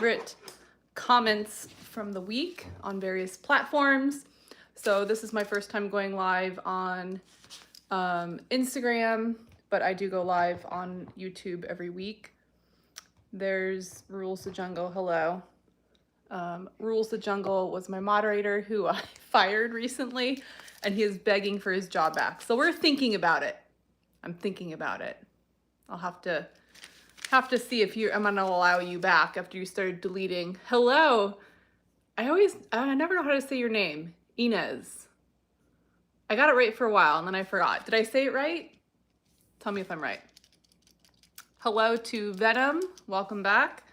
favorite comments from the week on various platforms. So this is my first time going live on Instagram, but I do go live on YouTube every week. There's Rules the Jungle. Hello. Rules the Jungle was my moderator who I fired recently, and he is begging for his job back. So we're thinking about it. I'm thinking about it. I'll have to see if I'm gonna allow you back after you started deleting. Hello. I never know how to say your name. Inez. I got it right for a while and then I forgot. Did I say it right? Tell me if I'm right. Hello to Venom. Welcome back.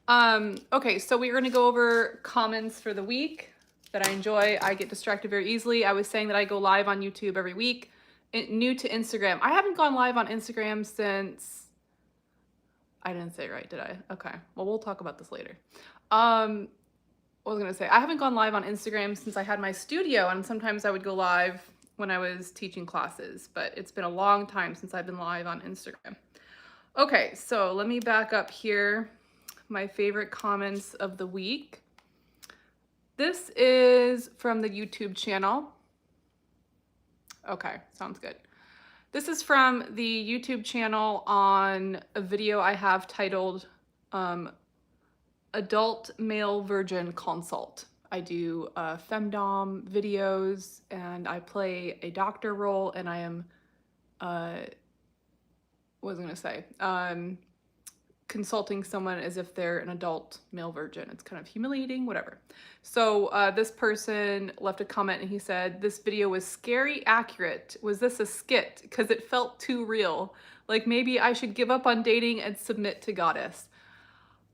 Okay, so we're gonna go over comments for the week that I enjoy. I get distracted very easily. I was saying that I go live on YouTube every week. New to Instagram. I haven't gone live on Instagram since, I didn't say it right, did I? Okay, well, we'll talk about this later. What was I gonna say? I haven't gone live on Instagram since I had my studio, and sometimes I would go live when I was teaching classes, but it's been a long time since I've been live on Instagram. Okay, so let me back up here. My favorite comments of the week. This is from the YouTube channel. Okay, sounds good. This is from the YouTube channel on a video I have titled Adult Male Virgin Consult. I do femdom videos and I play a doctor role, and I am, what was I gonna say? Consulting someone as if they're an adult male virgin. It's kind of humiliating, whatever. So this person left a comment and he said, this video was scary accurate. Was this a skit? Because it felt too real. Like maybe I should give up on dating and submit to Goddess.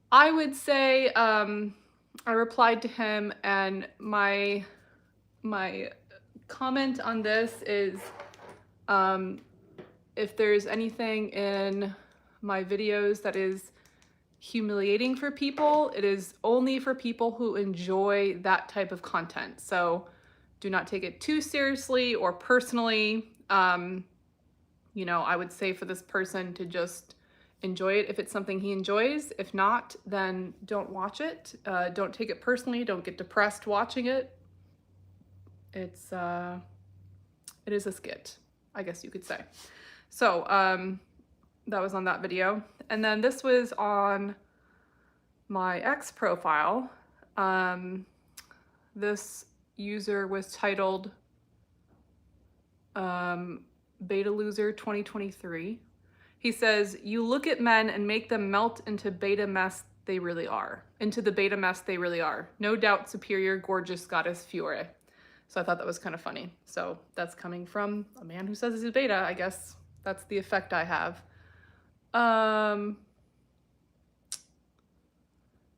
I would say I replied to him, and my comment on this is if there's anything in my videos that is humiliating for people, it is only for people who enjoy that type of content. So do not take it too seriously or personally. You know, I would say for this person to just enjoy it if it's something he enjoys. If not, then don't watch it. Don't take it personally. Don't get depressed watching it. It is a skit, I guess you could say. So that was on that video. And then this was on my ex profile. This user was titled Beta Loser 2023. He says, you look at men and make them melt into beta mess they really are. Into the beta mess they really are. No doubt superior, gorgeous goddess Fiore. So I thought that was kind of funny. So that's coming from a man who says he's a beta. I guess that's the effect I have.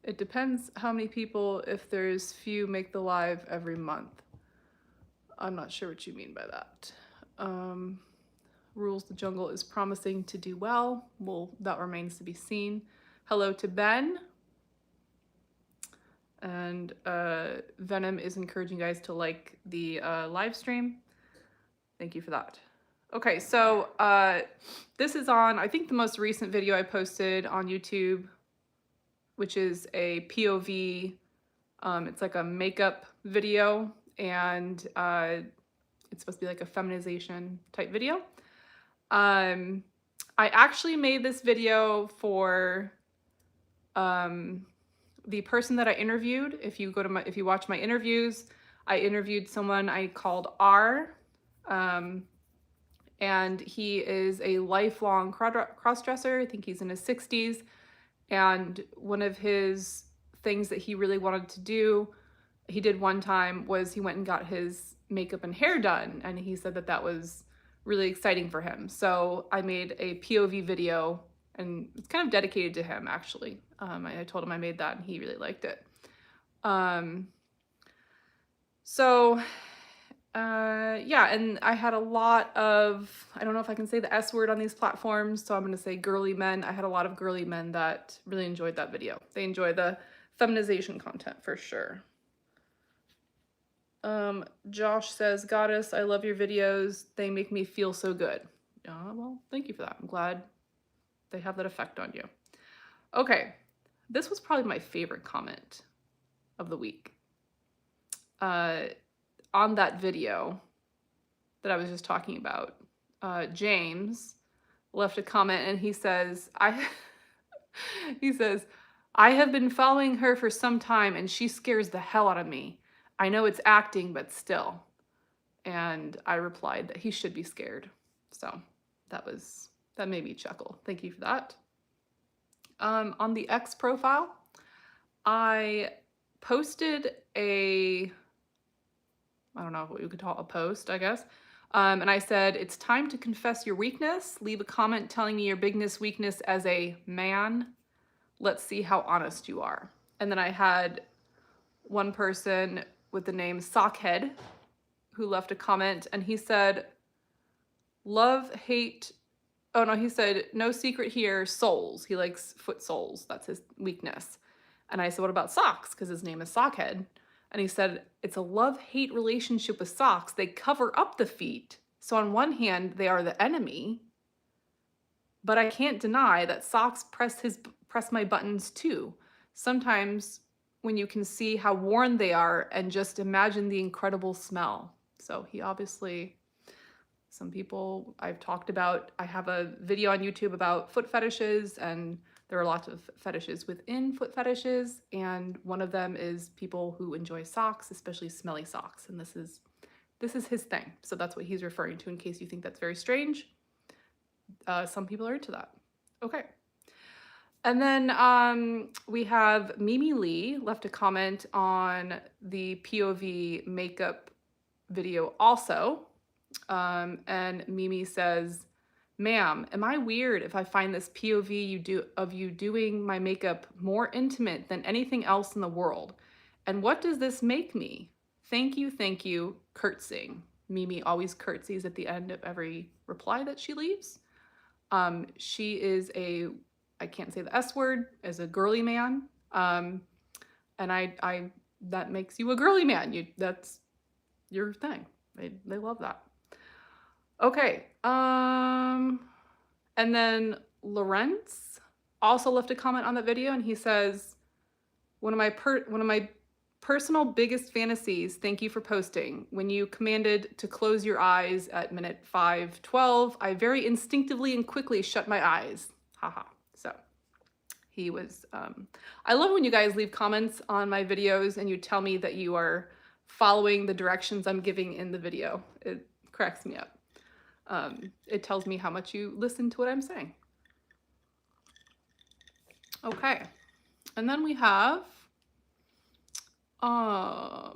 It depends how many people, if there's few, make the live every month. I'm not sure what you mean by that. Rules the Jungle is promising to do well. Well, that remains to be seen. Hello to Ben. And Venom is encouraging you guys to like the live stream. Thank you for that. Okay, so this is on, I think, the most recent video I posted on YouTube, which is a POV. It's like a makeup video, and it's supposed to be like a feminization type video. I actually made this video for the person that I interviewed. If you watch my interviews, I interviewed someone I called R, and he is a lifelong cross-dresser. I think he's in his 60s, and one of his things that he really wanted to do, he did one time, was he went and got his makeup and hair done, and he said that that was really exciting for him. So I made a POV video, and it's kind of dedicated to him, actually. I told him I made that, and he really liked it. Yeah, and I had a lot of, I don't know if I can say the S word on these platforms, so I'm going to say girly men. I had a lot of girly men that really enjoyed that video. They enjoy the feminization content for sure. Josh says, Goddess, I love your videos. They make me feel so good. Well, thank you for that. I'm glad they have that effect on you. Okay, This was probably my favorite comment of the week. On that video that I was just talking about, James left a comment and he says, he says, I have been following her for some time and she scares the hell out of me. I know it's acting, but still. And I replied that he should be scared. So that made me chuckle. Thank you for that. On the X profile, I posted I don't know what you could call a post, I guess. And I said, it's time to confess your weakness. Leave a comment telling me your biggest weakness as a man. Let's see how honest you are. And then I had one person with the name Sockhead who left a comment and he said, love, hate, oh no, he said, no secret here, soles. He likes foot soles. That's his weakness. And I said, what about socks? Because his name is Sockhead. And he said, it's a love-hate relationship with socks. They cover up the feet. So on one hand, they are the enemy, but I can't deny that socks press my buttons too. Sometimes when you can see how worn they are and just imagine the incredible smell. So he obviously, some people I've talked about, I have a video on YouTube about foot fetishes, and there are lots of fetishes within foot fetishes, and one of them is people who enjoy socks, especially smelly socks, and this is his thing. So that's what he's referring to in case you think that's very strange. Some people are into that. Okay. And then we have Mimi Lee left a comment on the POV makeup video also. And Mimi says, ma'am, am I weird if I find this POV of you doing my makeup more intimate than anything else in the world? And what does this make me? Thank you, curtsying. Mimi always curtsies at the end of every reply that she leaves. She is I can't say the S word, as a girly man. And that makes you a girly man. That's your thing. They love that. Okay. And then Lawrence also left a comment on that video, and he says, one of my personal biggest fantasies, thank you for posting. When you commanded to close your eyes at minute 5:12, I very instinctively and quickly shut my eyes. Haha. So he was, I love when you guys leave comments on my videos and you tell me that you are following the directions I'm giving in the video. It cracks me up. It tells me how much you listen to what I'm saying. Okay. And then we have, by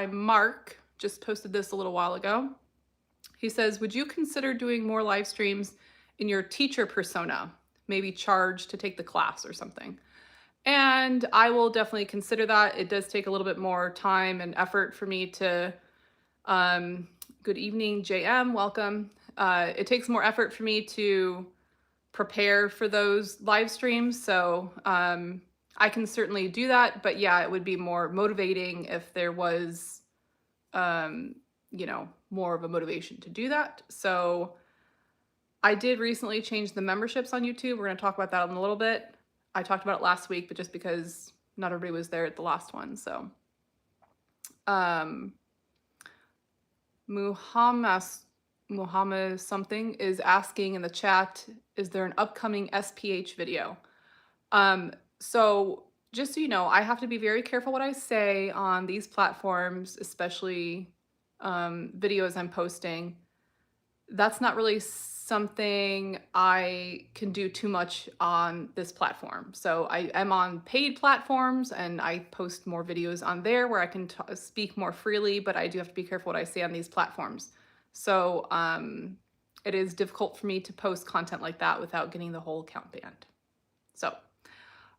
Mark, just posted this a little while ago. He says, would you consider doing more live streams in your teacher persona? Maybe charge to take the class or something. And I will definitely consider that. It does take a little bit more time and effort for me to, good evening, JM, welcome. It takes more effort for me to prepare for those live streams. So I can certainly do that, but yeah, it would be more motivating if there was, you know, more of a motivation to do that. So I did recently change the memberships on YouTube. We're going to talk about that in a little bit. I talked about it last week, but just because not everybody was there at the last one. So Muhammad something is asking in the chat, is there an upcoming SPH video? So just so you know, I have to be very careful what I say on these platforms, especially videos I'm posting. That's not really something I can do too much on this platform. So I am on paid platforms and I post more videos on there where I can speak more freely, but I do have to be careful what I say on these platforms. So it is difficult for me to post content like that without getting the whole account banned. So,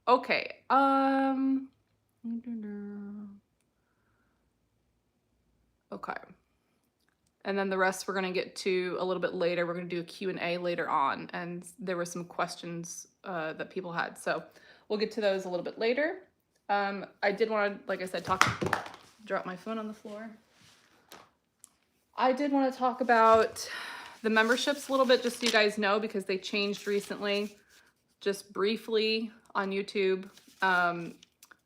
okay. Okay. And then the rest we're going to get to a little bit later. We're going to do a Q&A later on. And there were some questions that people had. So we'll get to those a little bit later. I did want to, like I said, drop my phone on the floor. I did want to talk about the memberships a little bit, just so you guys know, because they changed recently. Just briefly, on YouTube.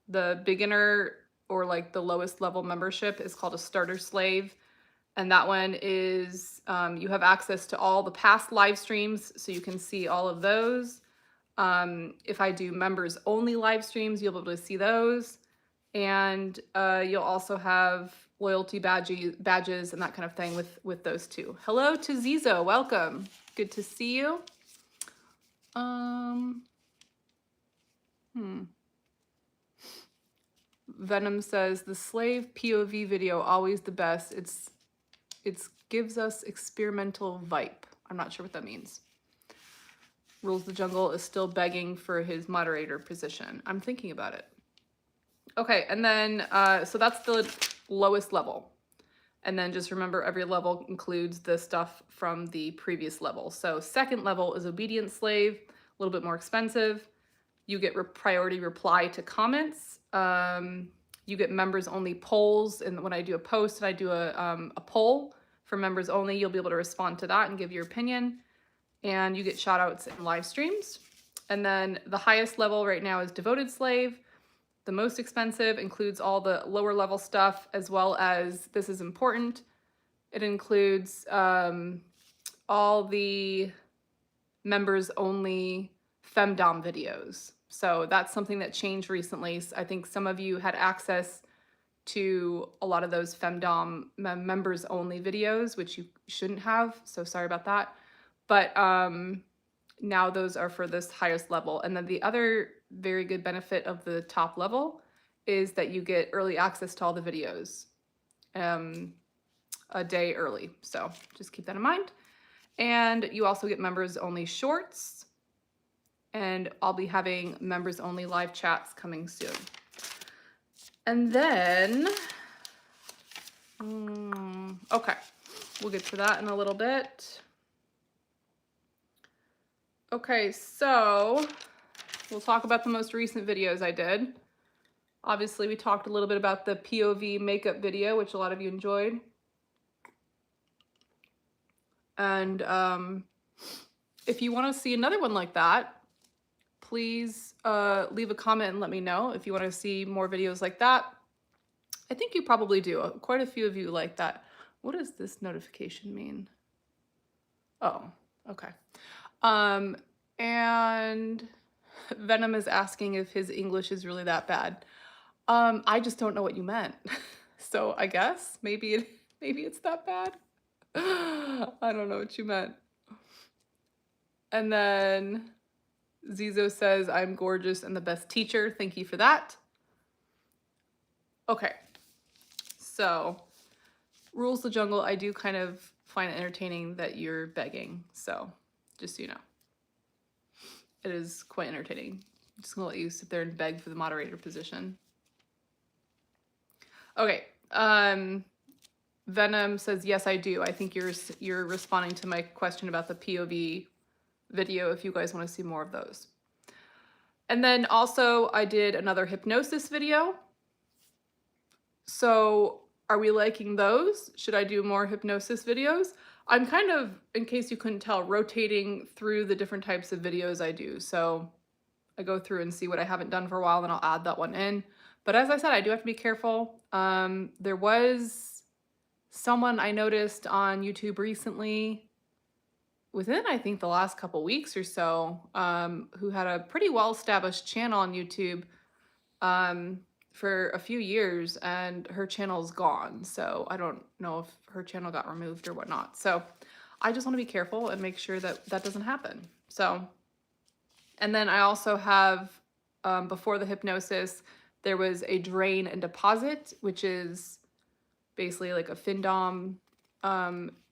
The beginner or like the lowest level membership is called a starter slave. And that one is, you have access to all the past live streams, so you can see all of those. If I do members only live streams, you'll be able to see those. And you'll also have loyalty badges and that kind of thing with those two. Hello to Zizo, welcome. Good to see you. Venom says, the slave POV video, always the best. It gives us experimental vibe. I'm not sure what that means. Rules the Jungle is still begging for his moderator position. I'm thinking about it. Okay, and then, so that's the lowest level. And then just remember, every level includes the stuff from the previous level. So second level is Obedient Slave, a little bit more expensive. You get priority reply to comments. You get members only polls. And when I do a post and I do a poll for members only, you'll be able to respond to that and give your opinion. And you get shout outs in live streams. And then the highest level right now is Devoted Slave. The most expensive includes all the lower level stuff, as well as, this is important, it includes all the members only femdom videos. So that's something that changed recently. I think some of you had access to a lot of those femdom members only videos, which you shouldn't have. So sorry about that. But now those are for this highest level. And then the other very good benefit of the top level is that you get early access to all the videos a day early. So just keep that in mind. And you also get members only shorts. And I'll be having members only live chats coming soon. And then, okay, we'll get to that in a little bit. Okay, so we'll talk about the most recent videos I did. Obviously, we talked a little bit about the POV makeup video, which a lot of you enjoyed. And if you want to see another one like that, please leave a comment and let me know if you want to see more videos like that. I think you probably do. Quite a few of you like that. What does this notification mean? Oh, okay. And Venom is asking if his English is really that bad. I just don't know what you meant. So I guess maybe it's that bad. I don't know what you meant. And then Zizo says, I'm gorgeous and the best teacher. Thank you for that. Okay. So Rules the Jungle, I do kind of find it entertaining that you're begging. So just so you know. It is quite entertaining. I'm just gonna let you sit there and beg for the moderator position. Okay, Venom says, yes, I do. I think you're responding to my question about the POV video if you guys want to see more of those. And then also I did another hypnosis video. So are we liking those? Should I do more hypnosis videos? I'm kind of, in case you couldn't tell, rotating through the different types of videos I do. So I go through and see what I haven't done for a while, and I'll add that one in. But as I said, I do have to be careful. There was someone I noticed on YouTube recently, within I think the last couple weeks or so, who had a pretty well-established channel on YouTube for a few years, and her channel's gone. So I don't know if her channel got removed or whatnot. So I just want to be careful and make sure that that doesn't happen. So, and then I also have, before the hypnosis, there was a drain and deposit, which is basically like a findom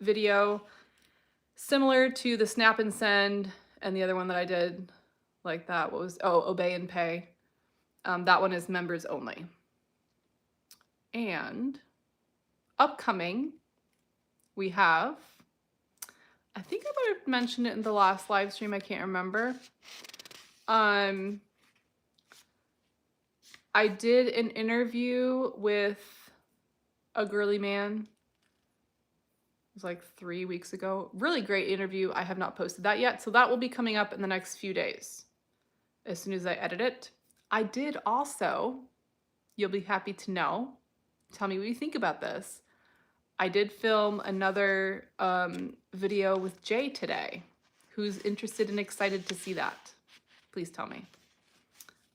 video, similar to the snap and send, and the other one that I did like that was, obey and pay. That one is members only. And upcoming, we have, I think I might have mentioned it in the last live stream, I can't remember. I did an interview with a girly man. It was like 3 weeks ago. Really great interview. I have not posted that yet, so that will be coming up in the next few days. as soon as I edit it. I did also, you'll be happy to know, tell me what you think about this. I did film another video with Jay today. Who's interested and excited to see that? Please tell me.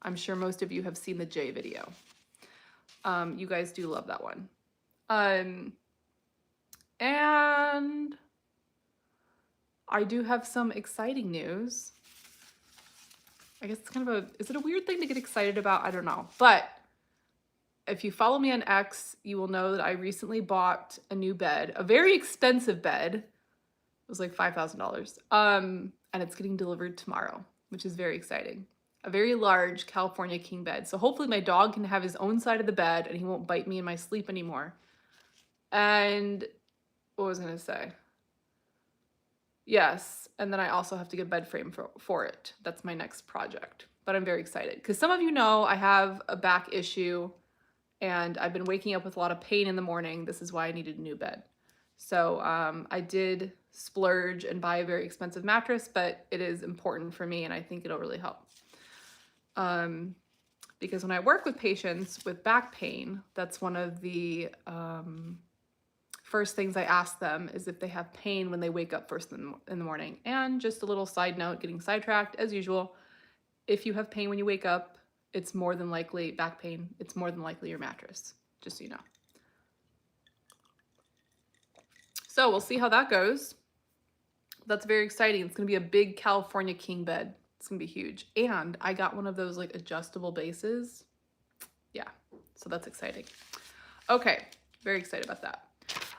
I'm sure most of you have seen the Jay video. You guys do love that one. And I do have some exciting news. I guess it's kind of is it a weird thing to get excited about? I don't know. But if you follow me on X, you will know that I recently bought a new bed, a very expensive bed. It was like $5,000. And it's getting delivered tomorrow, which is very exciting. A very large California king bed. So hopefully my dog can have his own side of the bed and he won't bite me in my sleep anymore. And what was I gonna say? Yes, and then I also have to get a bed frame for it. That's my next project. But I'm very excited because some of you know I have a back issue and I've been waking up with a lot of pain in the morning. This is why I needed a new bed. So I did splurge and buy a very expensive mattress, but it is important for me and I think it'll really help. Because when I work with patients with back pain, that's one of the first things I ask them is if they have pain when they wake up first in the morning. And just a little side note, getting sidetracked as usual, if you have pain when you wake up, it's more than likely back pain. It's more than likely your mattress, just so you know. So we'll see how that goes. That's very exciting. It's gonna be a big California king bed. It's gonna be huge. And I got one of those like adjustable bases. Yeah, so that's exciting. Okay, very excited about that.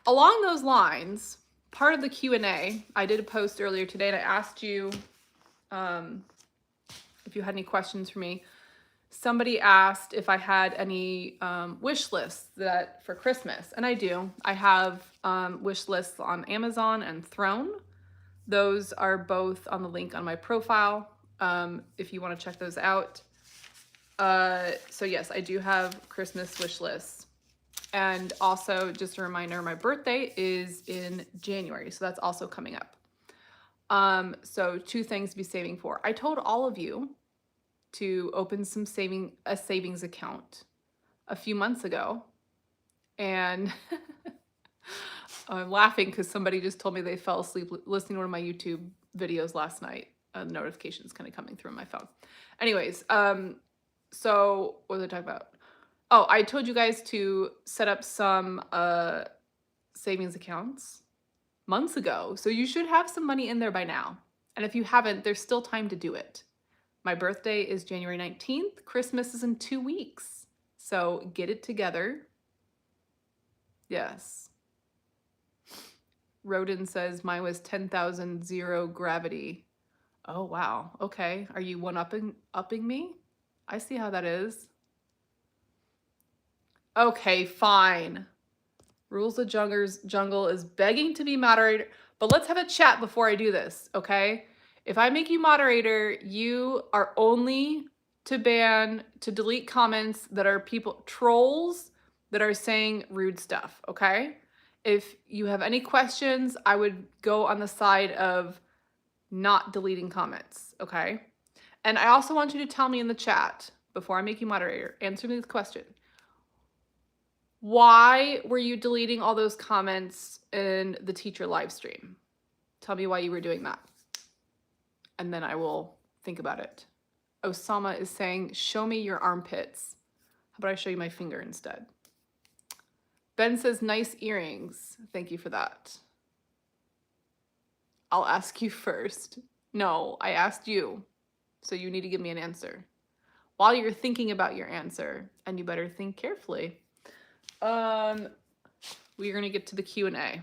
Along those lines, part of the Q&A, I did a post earlier today and I asked you if you had any questions for me. Somebody asked if I had any wish lists for Christmas, and I do. I have wish lists on Amazon and Throne. Those are both on the link on my profile if you want to check those out. So yes, I do have Christmas wish lists. And also, just a reminder, my birthday is in January, so that's also coming up. So 2 things to be saving for. I told all of you to open a savings account a few months ago, and I'm laughing because somebody just told me they fell asleep listening to one of my YouTube videos last night. Notifications kind of coming through on my phone. Anyways, so what was I talking about? Oh, I told you guys to set up some savings accounts months ago. So you should have some money in there by now. And if you haven't, there's still time to do it. My birthday is January 19th. Christmas is in 2 weeks. So get it together. Yes. Rodin says mine was 10,000 zero gravity. Oh, wow. Okay. Are you upping me? I see how that is. Okay, fine. Rules of Jungle is begging to be moderator, but let's have a chat before I do this, okay? If I make you moderator, you are only to delete comments that are trolls that are saying rude stuff, okay? If you have any questions, I would go on the side of not deleting comments, okay? And I also want you to tell me in the chat, before I make you moderator, answer me this question. Why were you deleting all those comments in the teacher live stream? Tell me why you were doing that. And then I will think about it. Osama is saying, show me your armpits. How about I show you my finger instead? Ben says, nice earrings. Thank you for that. I'll ask you first. No, I asked you. So you need to give me an answer. While you're thinking about your answer, and you better think carefully, we're gonna get to the Q&A.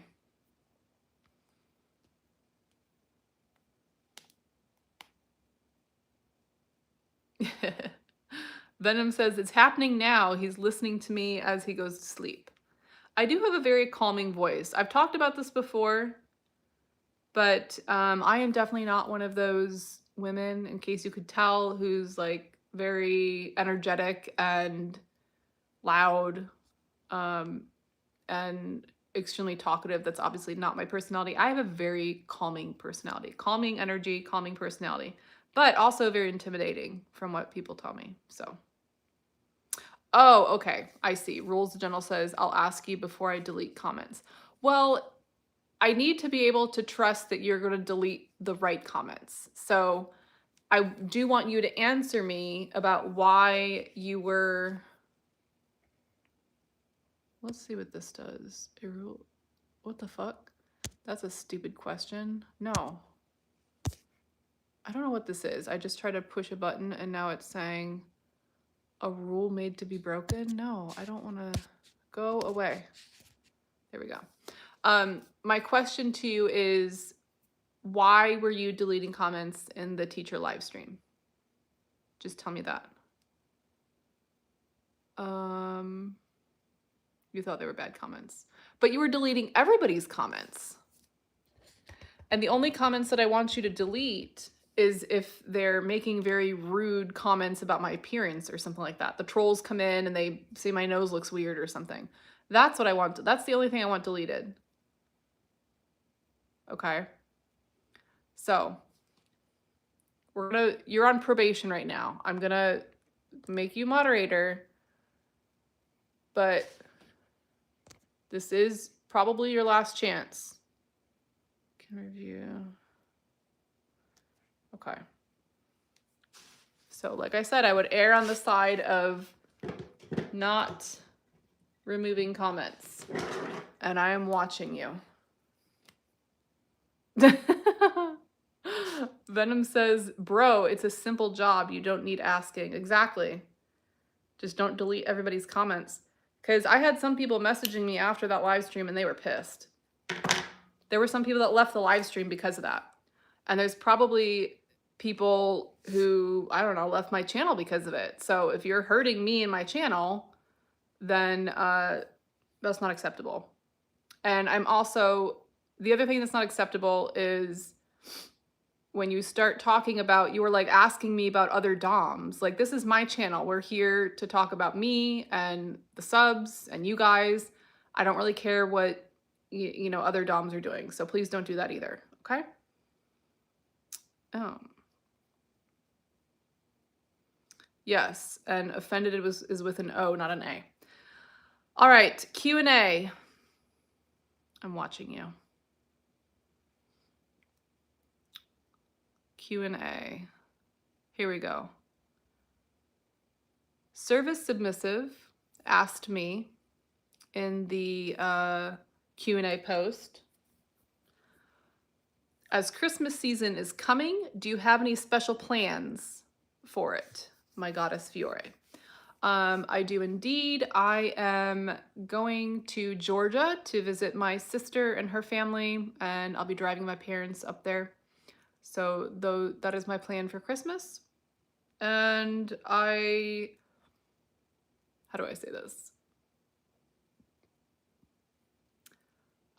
Venom says, it's happening now. He's listening to me as he goes to sleep. I do have a very calming voice. I've talked about this before, but I am definitely not one of those women, in case you could tell, who's like very energetic and loud and extremely talkative. That's obviously not my personality. I have a very calming personality, calming energy, calming personality. but also very intimidating from what people tell me. So, oh, okay, I see. Rules the General says, I'll ask you before I delete comments. Well, I need to be able to trust that you're going to delete the right comments. So I do want you to answer me about why you were. Let's see what this does. What the fuck? That's a stupid question. No. I don't know what this is. I just tried to push a button and now it's saying a rule made to be broken. No, I don't want to. Go away. There we go. My question to you is, why were you deleting comments in the teacher live stream? Just tell me that. You thought they were bad comments, but you were deleting everybody's comments. And the only comments that I want you to delete is if they're making very rude comments about my appearance or something like that. The trolls come in and they say my nose looks weird or something. That's what I want. That's the only thing I want deleted. Okay. So you're on probation right now. I'm gonna make you moderator, but this is probably your last chance. Can review. Okay. So like I said, I would err on the side of not removing comments. And I am watching you. Venom says, bro, it's a simple job. You don't need asking. Exactly. Just don't delete everybody's comments. Because I had some people messaging me after that live stream and they were pissed. There were some people that left the live stream because of that. And there's probably people who, I don't know, left my channel because of it. So if you're hurting me and my channel, then that's not acceptable. And I'm also, the other thing that's not acceptable is when you start talking about, you were like asking me about other DOMs. Like, this is my channel. We're here to talk about me and the subs and you guys. I don't really care what, you know, other DOMs are doing. So please don't do that either. Okay? Yes, and offended is with an O, not an A. All right, Q&A. I'm watching you. Q&A. Here we go. Service Submissive asked me in the Q&A post, as Christmas season is coming, do you have any special plans for it, my goddess Fiore? I do indeed. I am going to Georgia to visit my sister and her family, and I'll be driving my parents up there. So that is my plan for Christmas. And how do I say this?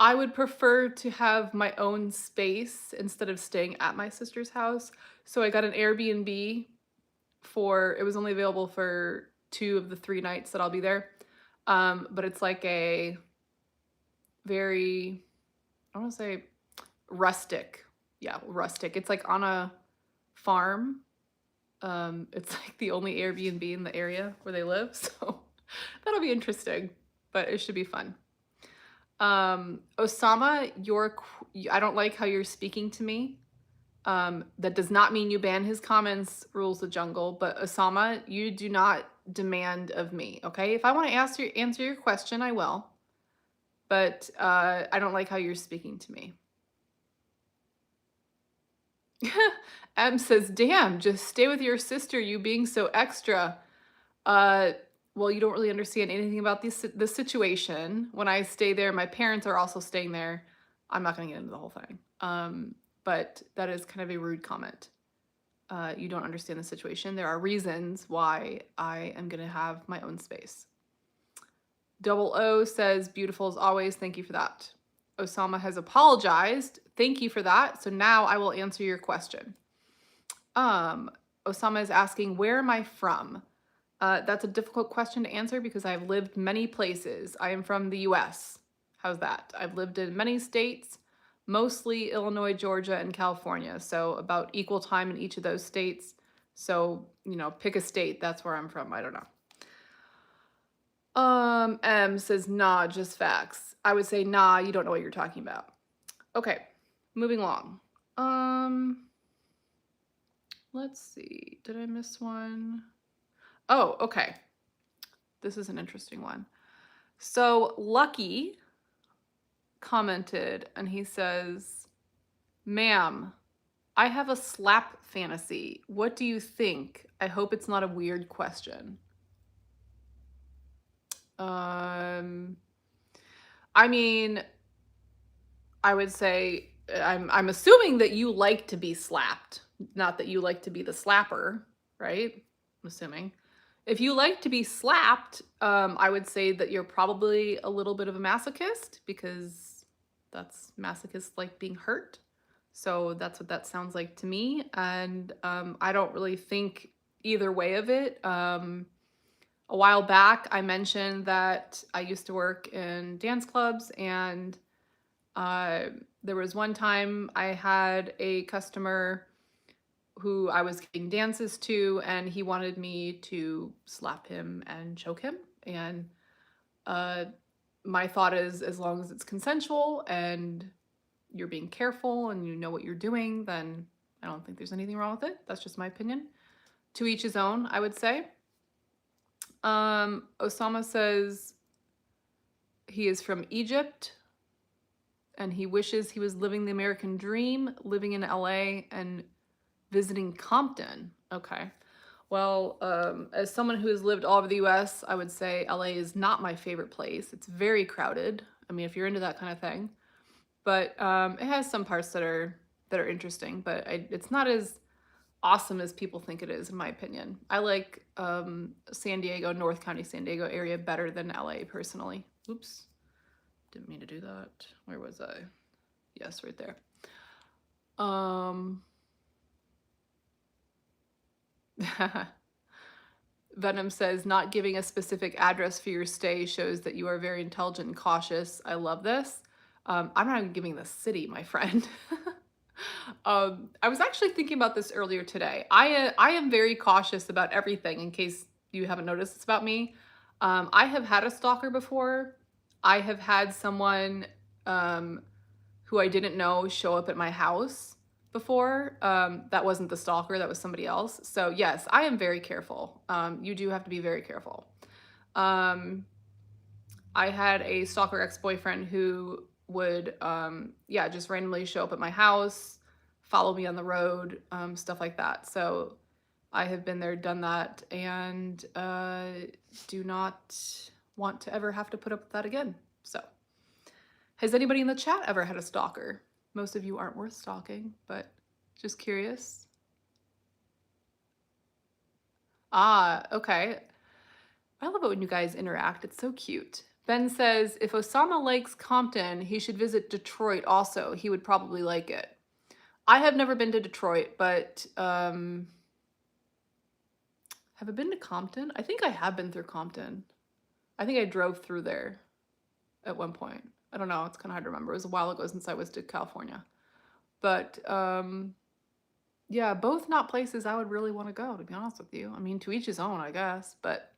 I would prefer to have my own space instead of staying at my sister's house. So I got an Airbnb it was only available for 2 of the 3 nights that I'll be there. But it's like a very, I want to say rustic. Yeah, rustic. It's like on a farm. It's like the only Airbnb in the area where they live. So that'll be interesting, but it should be fun. Osama, I don't like how you're speaking to me. That does not mean you ban his comments, rules the jungle, but Osama, you do not demand of me, okay? If I want to answer your question, I will. But I don't like how you're speaking to me. M says, damn, just stay with your sister, you being so extra. Well, you don't really understand anything about the situation. When I stay there, my parents are also staying there. I'm not going to get into the whole thing. But that is kind of a rude comment. You don't understand the situation. There are reasons why I am going to have my own space. Double O says, beautiful as always. Thank you for that. Osama has apologized. Thank you for that. So now I will answer your question. Osama is asking, where am I from? That's a difficult question to answer because I've lived many places. I am from the US. How's that? I've lived in many states. mostly Illinois, Georgia, and California. So about equal time in each of those states. So, you know, pick a state. That's where I'm from. I don't know. M says, nah, just facts. I would say, nah, you don't know what you're talking about. Okay, moving along. Let's see. Did I miss one? Oh, okay. This is an interesting one. So Lucky commented and he says, ma'am, I have a slap fantasy. What do you think? I hope it's not a weird question. I mean, I would say I'm assuming that you like to be slapped, not that you like to be the slapper, right? I'm assuming. If you like to be slapped, I would say that you're probably a little bit of a masochist because that's masochists like being hurt. So that's what that sounds like to me. And I don't really think either way of it. A while back, I mentioned that I used to work in dance clubs, and there was one time I had a customer who I was giving dances to, and he wanted me to slap him and choke him. And my thought is, as long as it's consensual and you're being careful and you know what you're doing, then I don't think there's anything wrong with it. That's just my opinion. To each his own, I would say. Osama says he is from Egypt and he wishes he was living the American dream, living in LA and visiting Compton. Okay. Well, as someone who has lived all over the US, I would say LA is not my favorite place. It's very crowded. I mean, if you're into that kind of thing. But it has some parts that are interesting, but it's not as awesome as people think it is, in my opinion. I like San Diego, North County, San Diego area better than LA personally. Oops, didn't mean to do that. Where was I? Yes, right there. Venom says, not giving a specific address for your stay shows that you are very intelligent and cautious. I love this. I'm not even giving the city, my friend. I was actually thinking about this earlier today. I am very cautious about everything, in case you haven't noticed it's about me. I have had a stalker before. I have had someone who I didn't know show up at my house before. That wasn't the stalker, that was somebody else. So yes, I am very careful. You do have to be very careful. I had a stalker ex-boyfriend who would, just randomly show up at my house, follow me on the road, stuff like that. So I have been there, done that, and do not want to ever have to put up with that again. So, has anybody in the chat ever had a stalker? Most of you aren't worth stalking, but just curious. Ah, okay. I love it when you guys interact. It's so cute. Ben says, if Osama likes Compton, he should visit Detroit also. He would probably like it. I have never been to Detroit, but have I been to Compton? I think I have been through Compton. I think I drove through there at one point. I don't know. It's kind of hard to remember. It was a while ago since I was to California. But yeah, both not places I would really want to go, to be honest with you. I mean, to each his own, I guess, but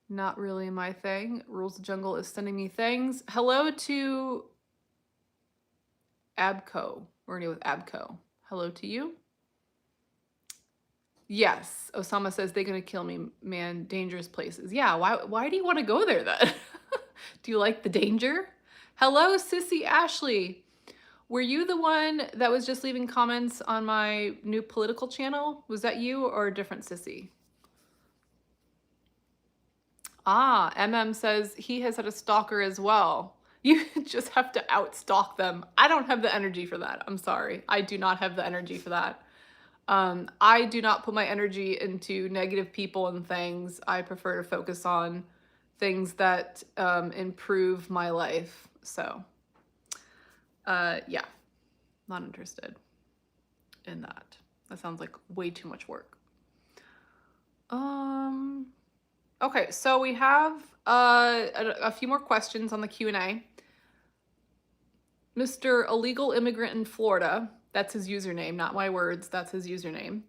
not really my thing. Rules of Jungle is sending me things. Hello to Abco. We're gonna go with Abco. Hello to you. Yes, Osama says they're gonna kill me, man. Dangerous places. Yeah, why do you want to go there then? Do you like the danger? Hello, Sissy Ashley. Were you the one that was just leaving comments on my new political channel? Was that you or a different Sissy? Ah, MM says he has had a stalker as well. You just have to outstalk them. I don't have the energy for that. I'm sorry. I do not have the energy for that. I do not put my energy into negative people and things. I prefer to focus on things that improve my life. So, yeah, not interested in that. That sounds like way too much work. Okay, so we have a few more questions on the Q&A. Mr. Illegal Immigrant in Florida, that's his username, not my words, that's his username,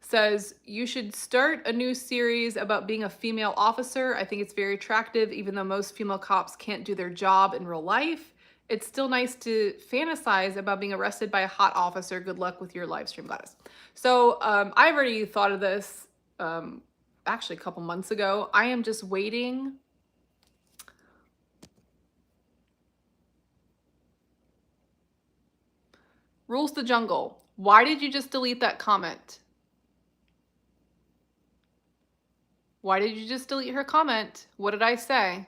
says, you should start a new series about being a female officer. I think it's very attractive, even though most female cops can't do their job in real life. It's still nice to fantasize about being arrested by a hot officer. Good luck with your live stream, Gladys. So I've already thought of this actually a couple months ago. I am just waiting. Rules the Jungle. Why did you just delete that comment? Why did you just delete her comment? What did I say?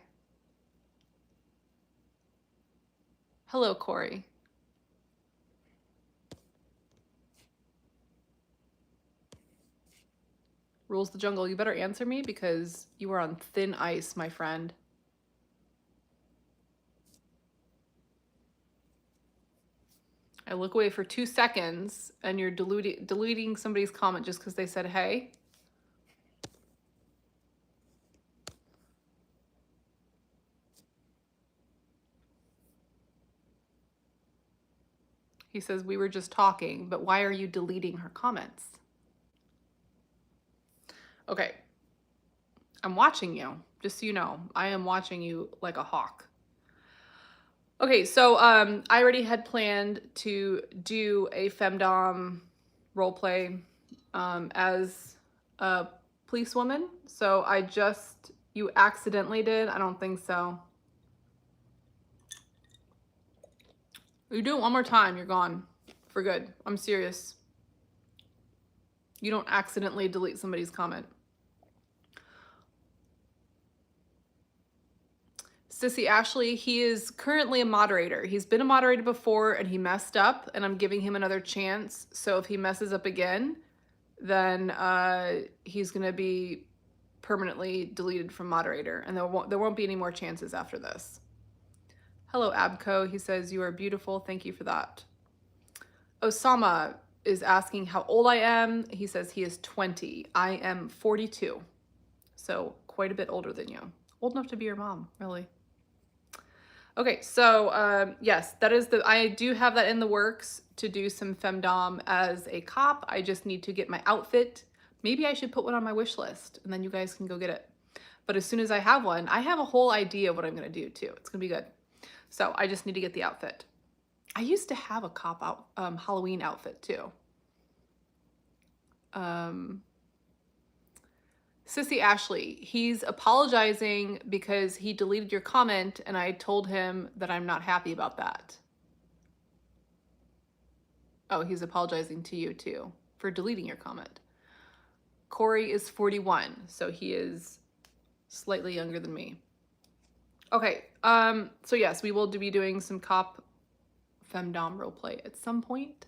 Hello, Corey. Rules the Jungle, you better answer me because you are on thin ice, my friend. I look away for 2 seconds and you're deleting somebody's comment just because they said hey. He says, we were just talking, but why are you deleting her comments? Okay. I'm watching you, just so you know. I am watching you like a hawk. Okay, so I already had planned to do a femdom roleplay as a policewoman. So you accidentally did? I don't think so. You do it one more time, you're gone for good. I'm serious. You don't accidentally delete somebody's comment. Sissy Ashley, he is currently a moderator. He's been a moderator before and he messed up, and I'm giving him another chance. So if he messes up again, then he's gonna be permanently deleted from moderator, and there won't be any more chances after this. Hello, Abco. He says, you are beautiful. Thank you for that. Osama is asking how old I am. He says he is 20. I am 42. So quite a bit older than you. Old enough to be your mom, really. Okay, so yes, I do have that in the works to do some femdom as a cop. I just need to get my outfit. Maybe I should put one on my wish list and then you guys can go get it. But as soon as I have one, I have a whole idea of what I'm gonna do too. It's gonna be good. So I just need to get the outfit. I used to have a cop Halloween outfit too. Sissy Ashley, he's apologizing because he deleted your comment and I told him that I'm not happy about that. Oh, he's apologizing to you too for deleting your comment. Corey is 41, so he is slightly younger than me. Okay, so yes, we will be doing some cop femdom roleplay at some point.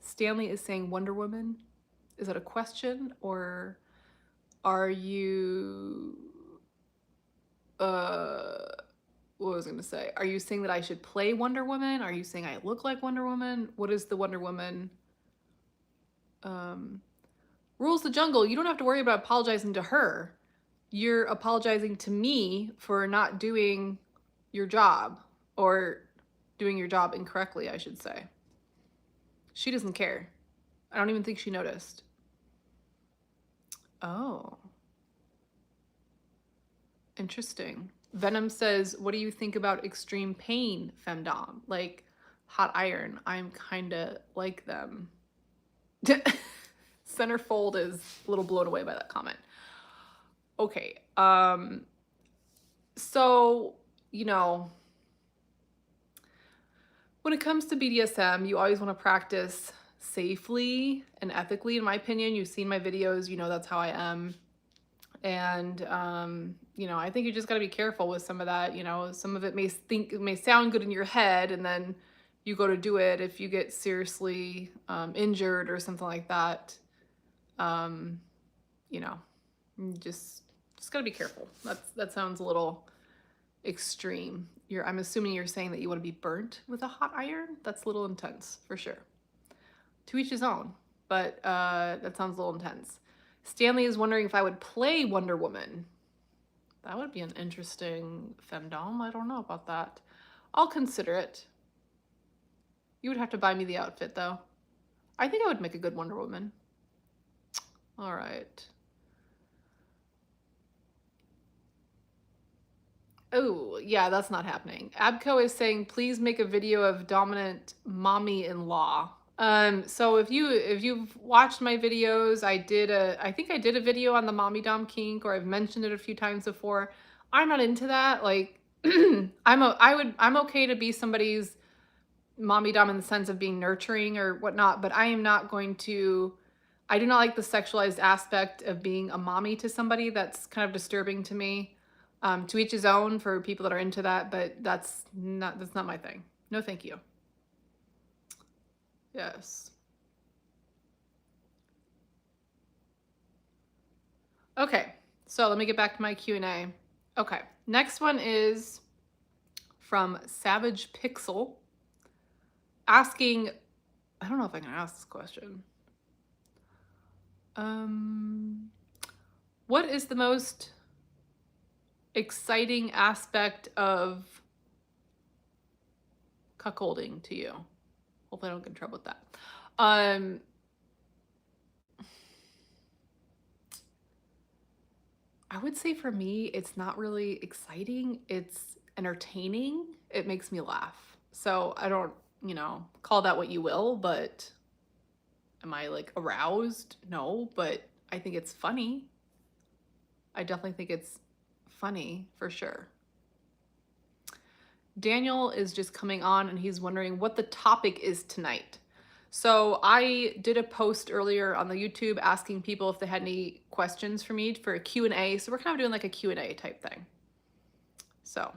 Stanley is saying Wonder Woman. Is that a question, or are you, what was I gonna say? Are you saying that I should play Wonder Woman? Are you saying I look like Wonder Woman? What is the Wonder Woman? Rules the Jungle, you don't have to worry about apologizing to her. You're apologizing to me for not doing your job, or doing your job incorrectly, I should say. She doesn't care. I don't even think she noticed. Oh. Interesting. Venom says, what do you think about extreme pain femdom? Like hot iron. I'm kinda like them. Centerfold is a little blown away by that comment. Okay, so, you know, when it comes to BDSM, you always want to practice safely and ethically, in my opinion. You've seen my videos, you know that's how I am. And, you know, I think you just got to be careful with some of that. You know, some of it may sound good in your head, and then you go to do it. If you get seriously injured or something like that, you know, just gotta be careful. That sounds a little extreme. I'm assuming you're saying that you want to be burnt with a hot iron. That's a little intense for sure. To each his own, but that sounds a little intense. Stanley is wondering if I would play Wonder Woman. That would be an interesting femdom. I don't know about that. I'll consider it. You would have to buy me the outfit, though. I think I would make a good Wonder Woman. All right. Oh, yeah, that's not happening. Abco is saying, please make a video of dominant mommy-in-law. So if you've watched my videos, I think I did a video on the mommy dom kink, or I've mentioned it a few times before. I'm not into that. Like, I'm okay to be somebody's mommy dom in the sense of being nurturing or whatnot, but I am not going to. I do not like the sexualized aspect of being a mommy to somebody. That's kind of disturbing to me. To each his own for people that are into that, but that's not my thing. No, thank you. Yes. Okay, so let me get back to my Q&A. Okay, next one is from Savage Pixel asking, I don't know if I can ask this question. What is the most exciting aspect of cuckolding to you? Hopefully I don't get in trouble with that. I would say for me, it's not really exciting. It's entertaining. It makes me laugh. So I don't, call that what you will, but am I like aroused? No, but I think it's funny. I definitely think it's funny for sure. Daniel is just coming on and he's wondering what the topic is tonight. So I did a post earlier on the YouTube asking people if they had any questions for me for a Q&A. So we're kind of doing like a Q&A type thing. So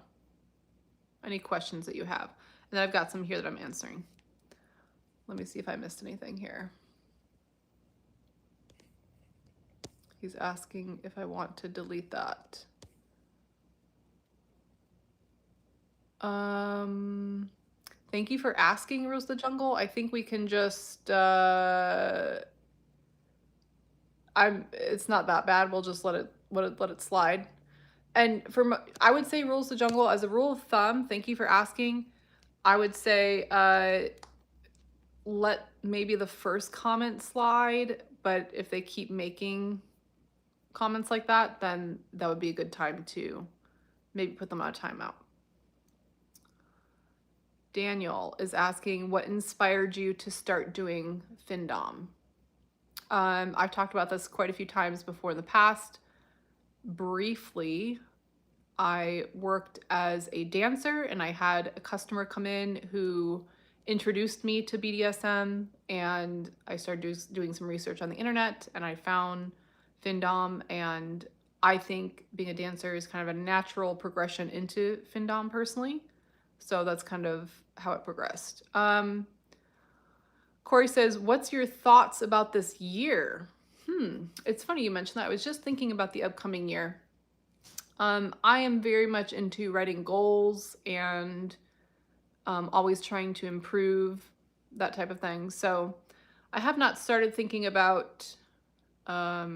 any questions that you have. And then I've got some here that I'm answering. Let me see if I missed anything here. He's asking if I want to delete that. Thank you for asking, Rose the Jungle. I think we can just, it's not that bad. We'll just let it slide. And I would say Rules the Jungle, as a rule of thumb, thank you for asking. I would say, let maybe the first comment slide, but if they keep making comments like that, then that would be a good time to maybe put them on a timeout. Daniel is asking, what inspired you to start doing findom? I've talked about this quite a few times before in the past. Briefly, I worked as a dancer and I had a customer come in who introduced me to BDSM, and I started doing some research on the internet and I found findom, and I think being a dancer is kind of a natural progression into findom personally. So that's kind of how it progressed. Corey says, what's your thoughts about this year? It's funny you mentioned that. I was just thinking about the upcoming year. I am very much into writing goals and always trying to improve, that type of thing. So I have not started thinking about my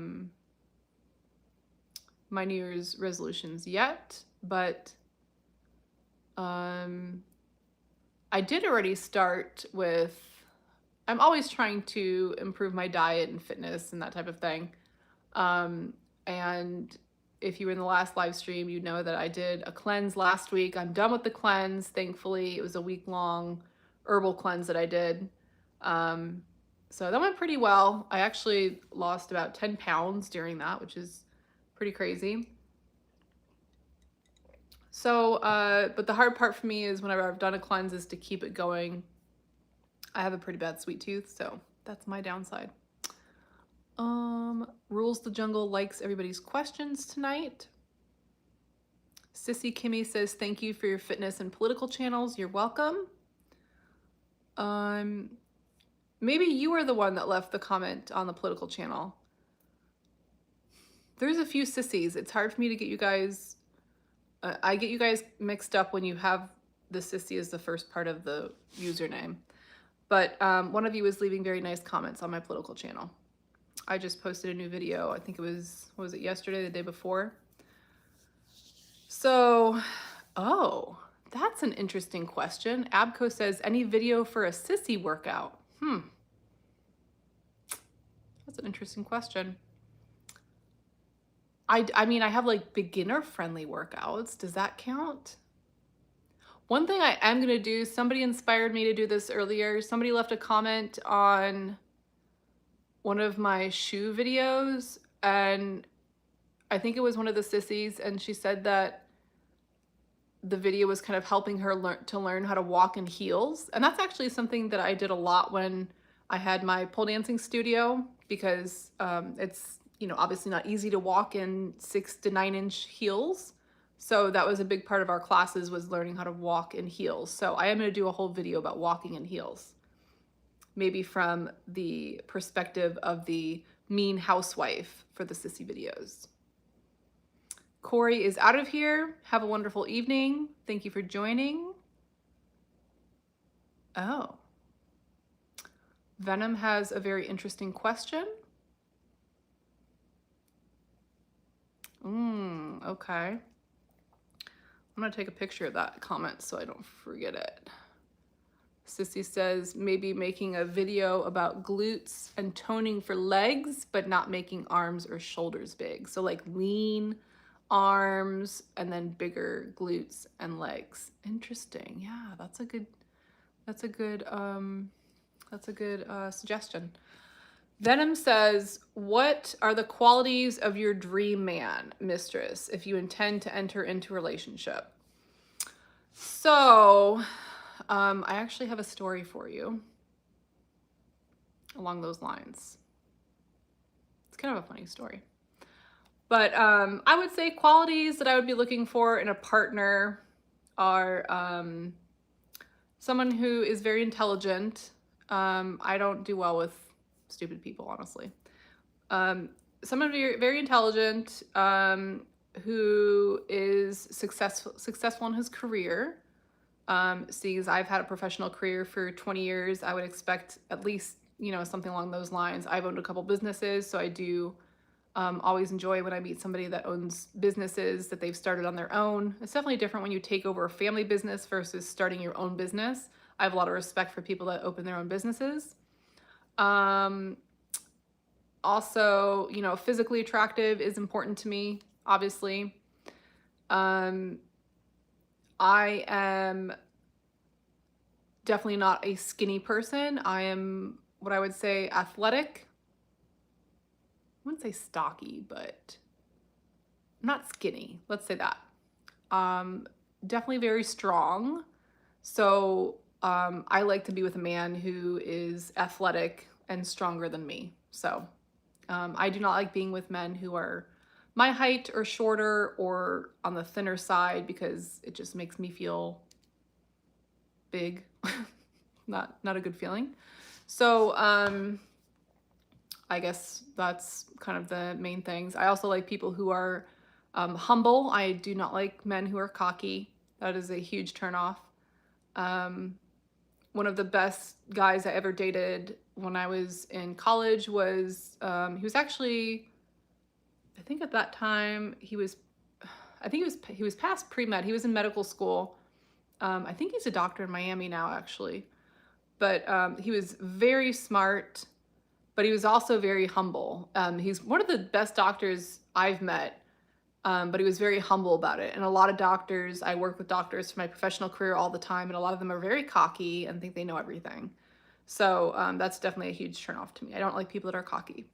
New Year's resolutions yet, but I did already start with, I'm always trying to improve my diet and fitness and that type of thing. And if you were in the last live stream, you know that I did a cleanse last week. I'm done with the cleanse, thankfully. It was a week-long herbal cleanse that I did. So that went pretty well. I actually lost about 10 pounds during that, which is pretty crazy. So, but the hard part for me is whenever I've done a cleanse is to keep it going. I have a pretty bad sweet tooth, so that's my downside. Rules the Jungle likes everybody's questions tonight. Sissy Kimmy says, thank you for your fitness and political channels. You're welcome. Maybe you were the one that left the comment on the political channel. There's a few sissies. It's hard for me to get you guys, I get you guys mixed up when you have the sissy as the first part of the username. But one of you was leaving very nice comments on my political channel. I just posted a new video. I think it was, what was it, yesterday, the day before? So, oh, That's an interesting question. Abco says, any video for a sissy workout? That's an interesting question. I mean, I have like beginner friendly workouts. Does that count? One thing I am gonna do, somebody inspired me to do this earlier. Somebody left a comment on one of my shoe videos, and I think it was one of the sissies, and she said that the video was kind of helping her learn how to walk in heels. And that's actually something that I did a lot when I had my pole dancing studio, because it's, you know, obviously not easy to walk in 6 to 9 inch heels. So that was a big part of our classes, was learning how to walk in heels. So I am going to do a whole video about walking in heels, maybe from the perspective of the mean housewife for the sissy videos. Corey is out of here. Have a wonderful evening. Thank you for joining. Oh. Venom has a very interesting question. Okay. I'm gonna take a picture of that comment so I don't forget it. Sissy says, maybe making a video about glutes and toning for legs, but not making arms or shoulders big. So like lean arms and then bigger glutes and legs. Interesting. Yeah, that's a good suggestion. Venom says, what are the qualities of your dream man, mistress, if you intend to enter into a relationship? So, I actually have a story for you along those lines. It's kind of a funny story. But I would say qualities that I would be looking for in a partner are someone who is very intelligent. I don't do well with stupid people, honestly. Someone very intelligent, who is successful in his career. Seeing as I've had a professional career for 20 years, I would expect at least, you know, something along those lines. I've owned a couple businesses, so I do always enjoy when I meet somebody that owns businesses that they've started on their own. It's definitely different when you take over a family business versus starting your own business. I have a lot of respect for people that open their own businesses. Also, you know, physically attractive is important to me, obviously. I am definitely not a skinny person. I am what I would say athletic. I wouldn't say stocky, but I'm not skinny. Let's say that. Definitely very strong. So I like to be with a man who is athletic and stronger than me. So I do not like being with men who are my height or shorter or on the thinner side, because it just makes me feel big. not a good feeling. So I guess that's kind of the main things. I also like people who are humble. I do not like men who are cocky. That is a huge turnoff. One of the best guys I ever dated when I was in college was, he was actually, I think at that time he was past pre-med. He was in medical school. I think he's a doctor in Miami now, actually. But he was very smart, but he was also very humble. He's one of the best doctors I've met, but he was very humble about it. And a lot of doctors, I work with doctors for my professional career all the time, and a lot of them are very cocky and think they know everything. So that's definitely a huge turnoff to me. I don't like people that are cocky.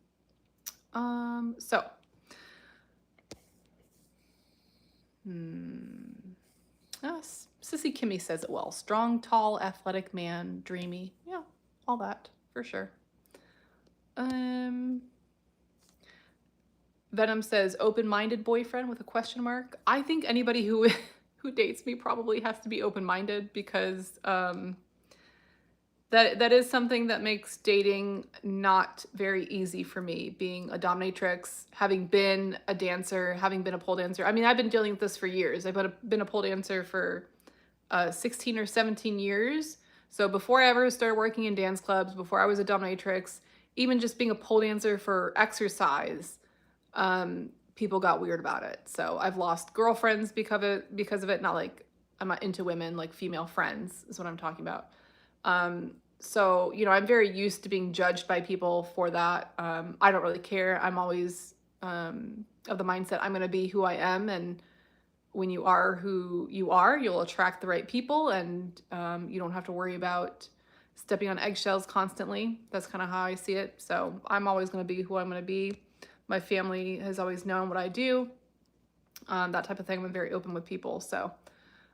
Sissy Kimmy says it well. Strong, tall, athletic man, dreamy. Yeah, all that for sure. Venom says open-minded boyfriend with a question mark. I think anybody who dates me probably has to be open-minded, because that is something that makes dating not very easy for me, being a dominatrix, having been a dancer, having been a pole dancer. I mean, I've been dealing with this for years. I've been a pole dancer for 16 or 17 years. So before I ever started working in dance clubs, before I was a dominatrix, even just being a pole dancer for exercise, people got weird about it. So I've lost girlfriends because of it. Not like I'm not into women, like female friends is what I'm talking about. So, you know, I'm very used to being judged by people for that. I don't really care. I'm always of the mindset I'm going to be who I am. And when you are who you are, you'll attract the right people, and you don't have to worry about stepping on eggshells constantly. That's kind of how I see it. So I'm always going to be who I'm going to be. My family has always known what I do, that type of thing. I'm very open with people. So,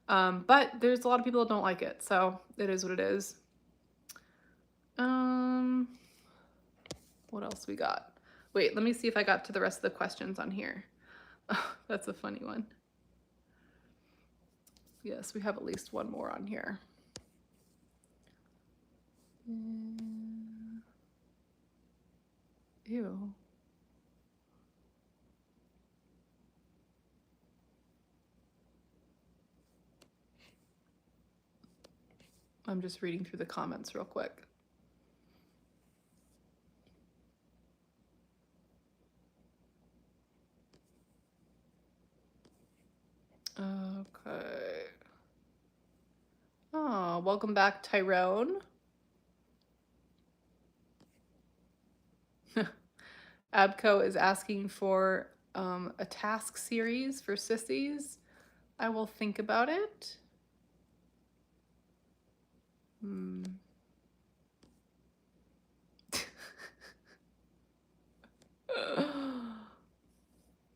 but there's a lot of people that don't like it. So it is what it is. What else we got? Wait, let me see if I got to the rest of the questions on here. Oh, that's a funny one. Yes, we have at least one more on here. Ew. I'm just reading through the comments real quick. Okay. Oh, welcome back, Tyrone. Abco is asking for a task series for sissies. I will think about it.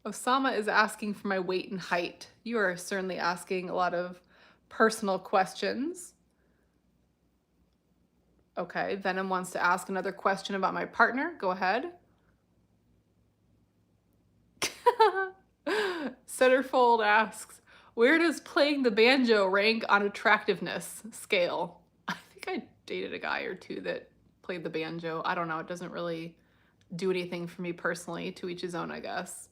Osama is asking for my weight and height. You are certainly asking a lot of personal questions. Okay, Venom wants to ask another question about my partner. Go ahead. Centerfold asks, where does playing the banjo rank on attractiveness scale? I think I dated a guy or two that played the banjo. I don't know. It doesn't really do anything for me personally. To each his own, I guess.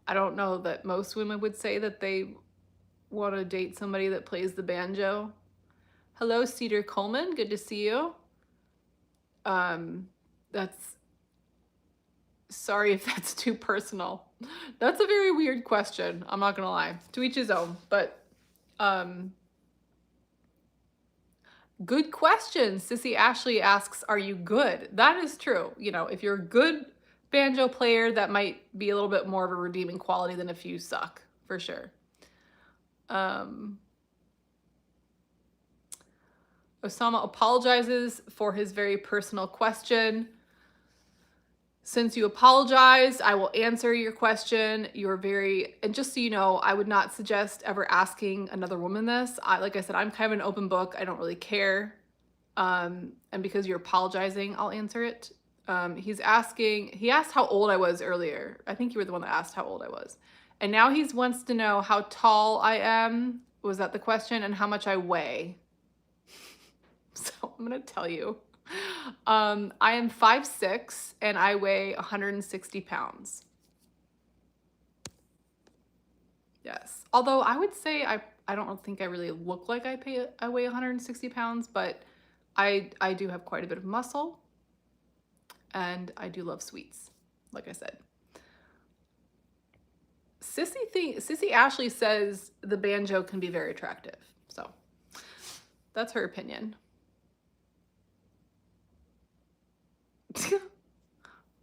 I don't know that most women would say that they want to date somebody that plays the banjo. Hello, Cedar Coleman. Good to see you. Sorry if that's too personal. That's a very weird question. I'm not gonna lie. To each his own. But good question. Sissy Ashley asks, are you good? That is true. You know, if you're a good banjo player, that might be a little bit more of a redeeming quality than if you suck, for sure. Osama apologizes for his very personal question. Since you apologized, I will answer your question. And just so you know, I would not suggest ever asking another woman this. Like I said, I'm kind of an open book. I don't really care. And because you're apologizing, I'll answer it. He asked how old I was earlier. I think you were the one that asked how old I was. And now he wants to know how tall I am. Was that the question? And how much I weigh. So I'm going to tell you. I am 5'6" and I weigh 160 pounds. Yes. Although I would say I don't think I really look like I weigh 160 pounds, but I do have quite a bit of muscle, and I do love sweets, like I said. Sissy Ashley says the banjo can be very attractive. So that's her opinion.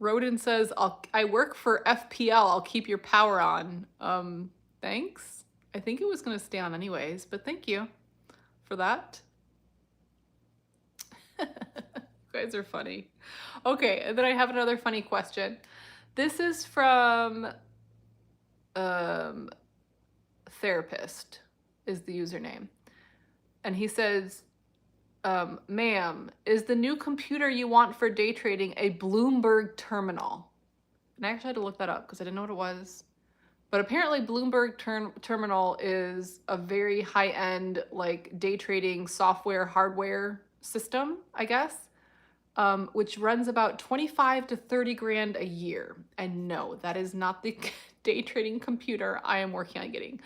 Rodin says, I work for FPL. I'll keep your power on. Thanks. I think it was going to stay on anyways, but thank you for that. You guys are funny. Okay, and then I have another funny question. This is from Therapist is the username. And he says, ma'am, is the new computer you want for day trading a Bloomberg terminal? And I actually had to look that up because I didn't know what it was. But apparently Bloomberg terminal is a very high-end like day trading software hardware system, I guess, which runs about 25 to 30 grand a year. And no, that is not the day trading computer I am working on getting.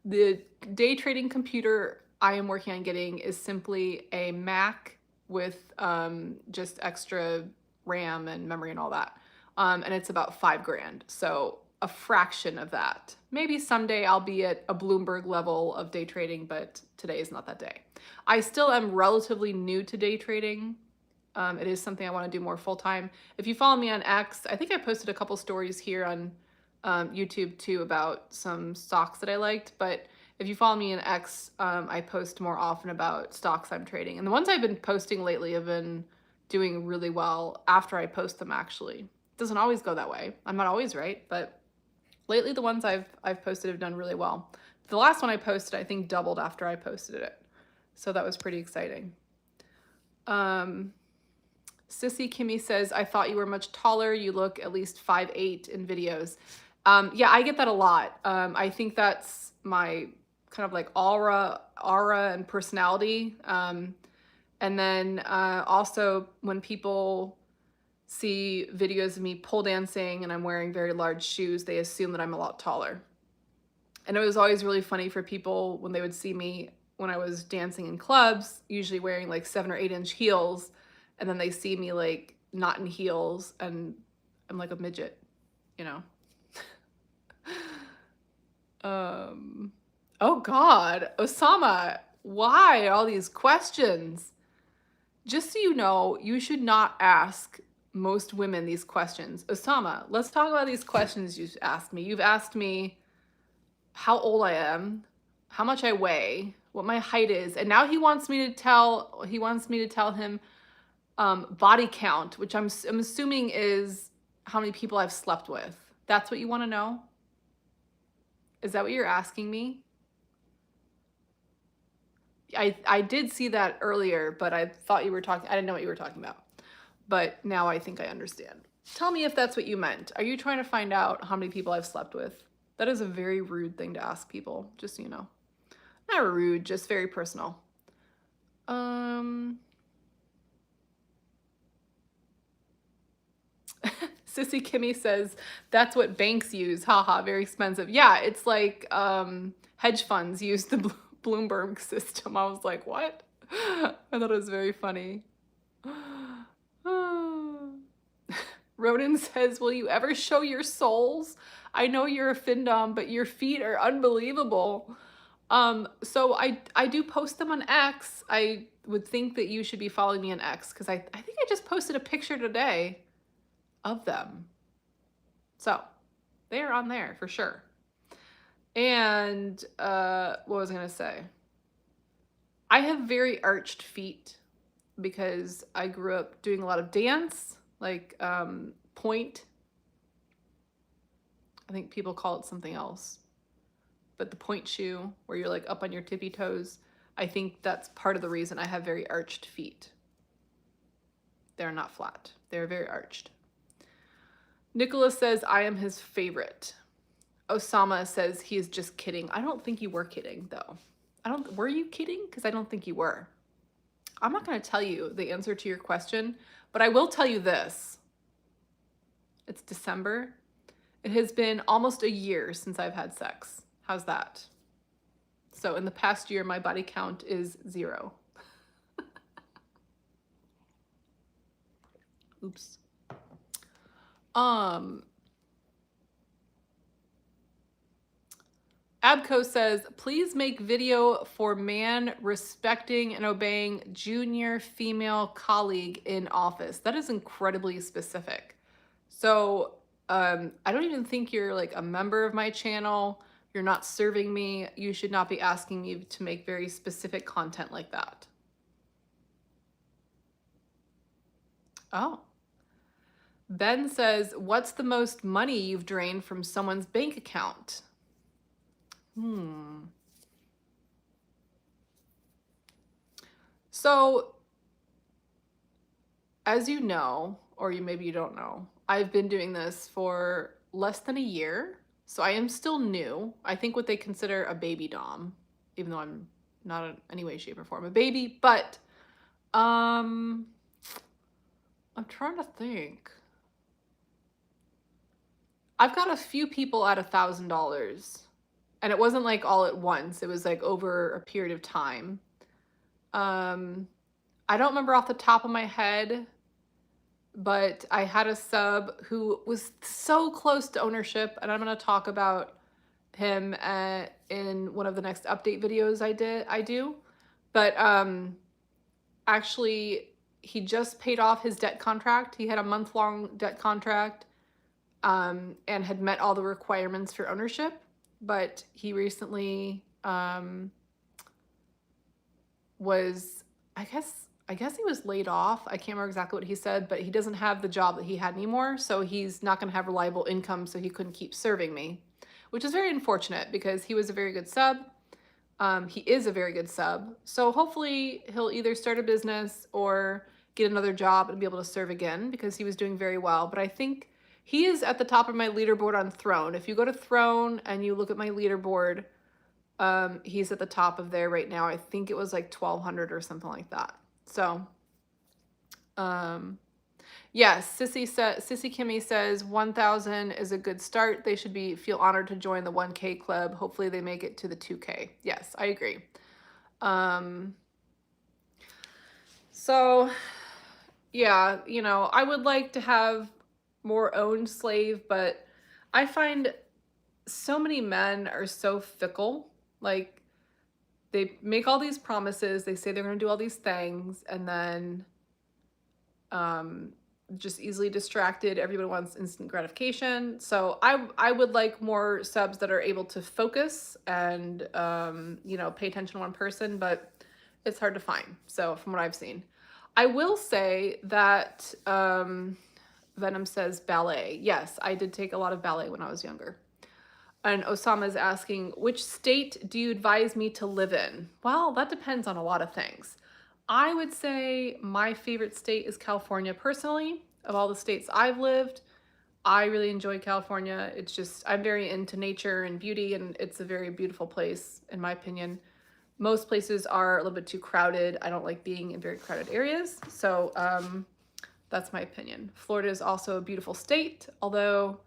The day trading computer I am working on getting is simply a Mac with just extra RAM and memory and all that. And it's about 5 grand. So a fraction of that. Maybe someday I'll be at a Bloomberg level of day trading, but today is not that day. I still am relatively new to day trading. It is something I want to do more full time. If you follow me on X, I think I posted a couple stories here on YouTube too about some stocks that I liked, but if you follow me in X, I post more often about stocks I'm trading. And the ones I've been posting lately have been doing really well after I post them, actually. It doesn't always go that way. I'm not always right, but lately the ones I've posted have done really well. The last one I posted, I think, doubled after I posted it. So that was pretty exciting. Sissy Kimmy says, I thought you were much taller. You look at least 5'8" in videos. Yeah, I get that a lot. I think that's my kind of like aura and personality. And then also when people see videos of me pole dancing and I'm wearing very large shoes, they assume that I'm a lot taller. And it was always really funny for people when they would see me when I was dancing in clubs, usually wearing like 7 or 8 inch heels, and then they see me like not in heels and I'm like a midget, you know. Oh God, Osama, why all these questions? Just so you know, you should not ask most women these questions. Osama, let's talk about these questions you've asked me. You've asked me how old I am, how much I weigh, what my height is, and now he wants me to tell him body count, which I'm assuming is how many people I've slept with. That's what you want to know? Is that what you're asking me? I did see that earlier, but I thought you were talking, I didn't know what you were talking about. But now I think I understand. Tell me if that's what you meant. Are you trying to find out how many people I've slept with? That is a very rude thing to ask people, just so you know. Not rude, just very personal. Sissy Kimmy says, that's what banks use. Haha, very expensive. Yeah, it's like hedge funds use the Bloomberg system. I was like, what? I thought it was very funny. Rodin says, will you ever show your soles? I know you're a findom, but your feet are unbelievable. So I do post them on X. I would think that you should be following me on X because I think I just posted a picture today of them. So they're on there for sure. And what was I gonna say? I have very arched feet because I grew up doing a lot of dance, like point. I think people call it something else. But the point shoe, where you're like up on your tippy toes, I think that's part of the reason I have very arched feet. They're not flat. They're very arched. Nicholas says, I am his favorite. Osama says he is just kidding. I don't think you were kidding, though. Were you kidding? Because I don't think you were. I'm not going to tell you the answer to your question, but I will tell you this. It's December. It has been almost a year since I've had sex. How's that? So in the past year, my body count is 0. Oops. Abco says, please make video for man respecting and obeying junior female colleague in office. That is incredibly specific. So I don't even think you're like a member of my channel. You're not serving me. You should not be asking me to make very specific content like that. Oh. Ben says, what's the most money you've drained from someone's bank account? So, as you know, or maybe you don't know, I've been doing this for less than a year. So I am still new. I think what they consider a baby dom, even though I'm not in any way, shape, or form a baby. But I'm trying to think. I've got a few people at $1,000. And it wasn't like all at once. It was like over a period of time. I don't remember off the top of my head, but I had a sub who was so close to ownership, and I'm going to talk about him in one of the next update videos I do. But actually, he just paid off his debt contract. He had a month-long debt contract and had met all the requirements for ownership, but he recently was, I guess he was laid off. I can't remember exactly what he said, but he doesn't have the job that he had anymore, so he's not going to have reliable income, so he couldn't keep serving me, which is very unfortunate because he was a very good sub. He is a very good sub, so hopefully he'll either start a business or get another job and be able to serve again because he was doing very well. But I think he is at the top of my leaderboard on Throne. If you go to Throne and you look at my leaderboard, he's at the top of there right now. I think it was like 1,200 or something like that. So, yes, Sissy Kimmy says 1,000 is a good start. They should feel honored to join the 1K club. Hopefully they make it to the 2K. Yes, I agree. So yeah, you know, I would like to have more owned slave, but I find so many men are so fickle. Like, they make all these promises, they say they're going to do all these things, and then just easily distracted. Everybody wants instant gratification. So I would like more subs that are able to focus and you know, pay attention to one person, but it's hard to find. So from what I've seen, I will say that Venom says ballet. Yes, I did take a lot of ballet when I was younger. And Osama is asking, which state do you advise me to live in? Well, that depends on a lot of things. I would say my favorite state is California personally. Of all the states I've lived, I really enjoy California. It's just, I'm very into nature and beauty, and it's a very beautiful place, in my opinion. Most places are a little bit too crowded. I don't like being in very crowded areas. So that's my opinion. Florida is also a beautiful state, although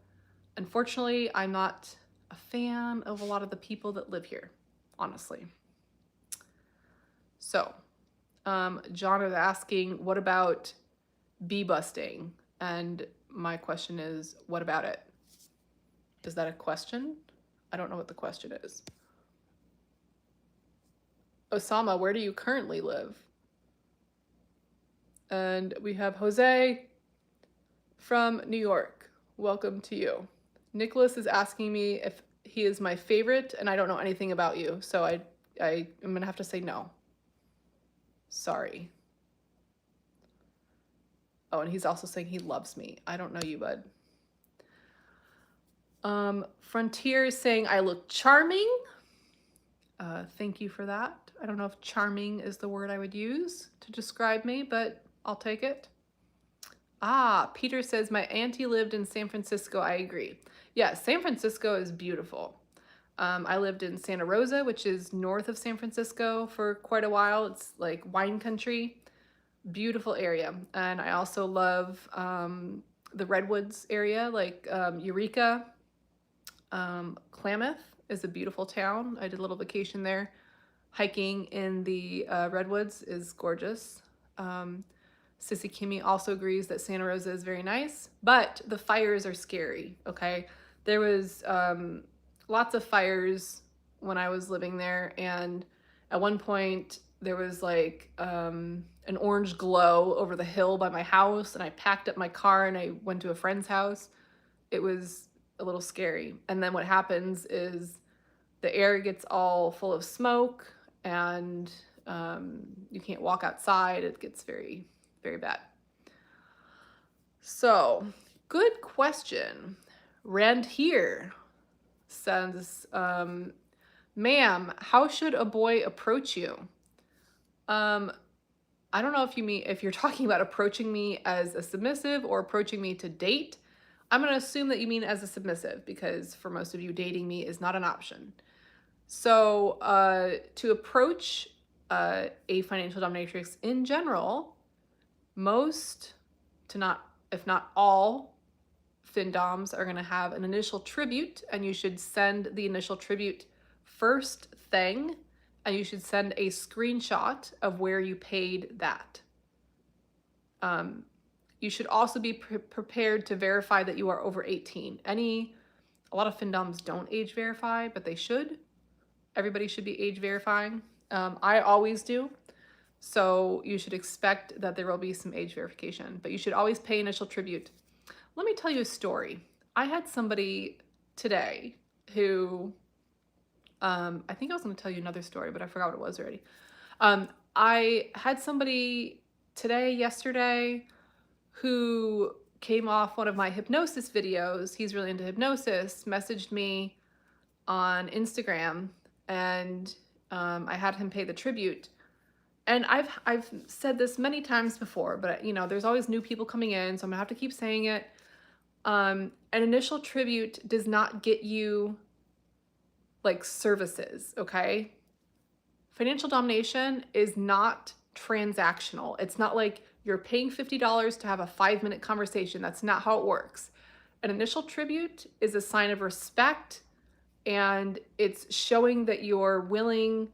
unfortunately, I'm not a fan of a lot of the people that live here, honestly. So, John is asking, what about bee busting? And my question is, what about it? Is that a question? I don't know what the question is. Osama, where do you currently live? And we have Jose from New York. Welcome to you. Nicholas is asking me if he is my favorite, and I don't know anything about you, so I'm gonna have to say no. Sorry. Oh, and he's also saying he loves me. I don't know you, bud. Frontier is saying I look charming. Thank you for that. I don't know if charming is the word I would use to describe me, but I'll take it. Peter says my auntie lived in San Francisco. I agree. Yeah, San Francisco is beautiful. I lived in Santa Rosa, which is north of San Francisco, for quite a while. It's like wine country. Beautiful area. And I also love the Redwoods area, like Eureka. Klamath is a beautiful town. I did a little vacation there. Hiking in the Redwoods is gorgeous. Sissy Kimmy also agrees that Santa Rosa is very nice, but the fires are scary, okay? There was lots of fires when I was living there, and at one point there was like an orange glow over the hill by my house, and I packed up my car and I went to a friend's house. It was a little scary. And then what happens is the air gets all full of smoke, and you can't walk outside. It gets very, very bad. So, good question. Rand here says, ma'am, how should a boy approach you? I don't know if you're talking about approaching me as a submissive or approaching me to date. I'm going to assume that you mean as a submissive, because for most of you, dating me is not an option. So to approach a financial dominatrix in general, most, if not all, findoms are going to have an initial tribute, and you should send the initial tribute first thing, and you should send a screenshot of where you paid that. you should also be prepared to verify that you are over 18. A lot of findoms don't age verify, but they should. Everybody should be age verifying. I always do. So you should expect that there will be some age verification, but you should always pay initial tribute. Let me tell you a story. I had somebody today who, I think I was going to tell you another story, but I forgot what it was already. I had somebody yesterday, who came off one of my hypnosis videos. He's really into hypnosis, messaged me on Instagram, and I had him pay the tribute. And I've said this many times before, but you know, there's always new people coming in, so I'm gonna have to keep saying it. An initial tribute does not get you like services, okay? Financial domination is not transactional. It's not like you're paying $50 to have a 5-minute conversation. That's not how it works. An initial tribute is a sign of respect, and it's showing that you're willing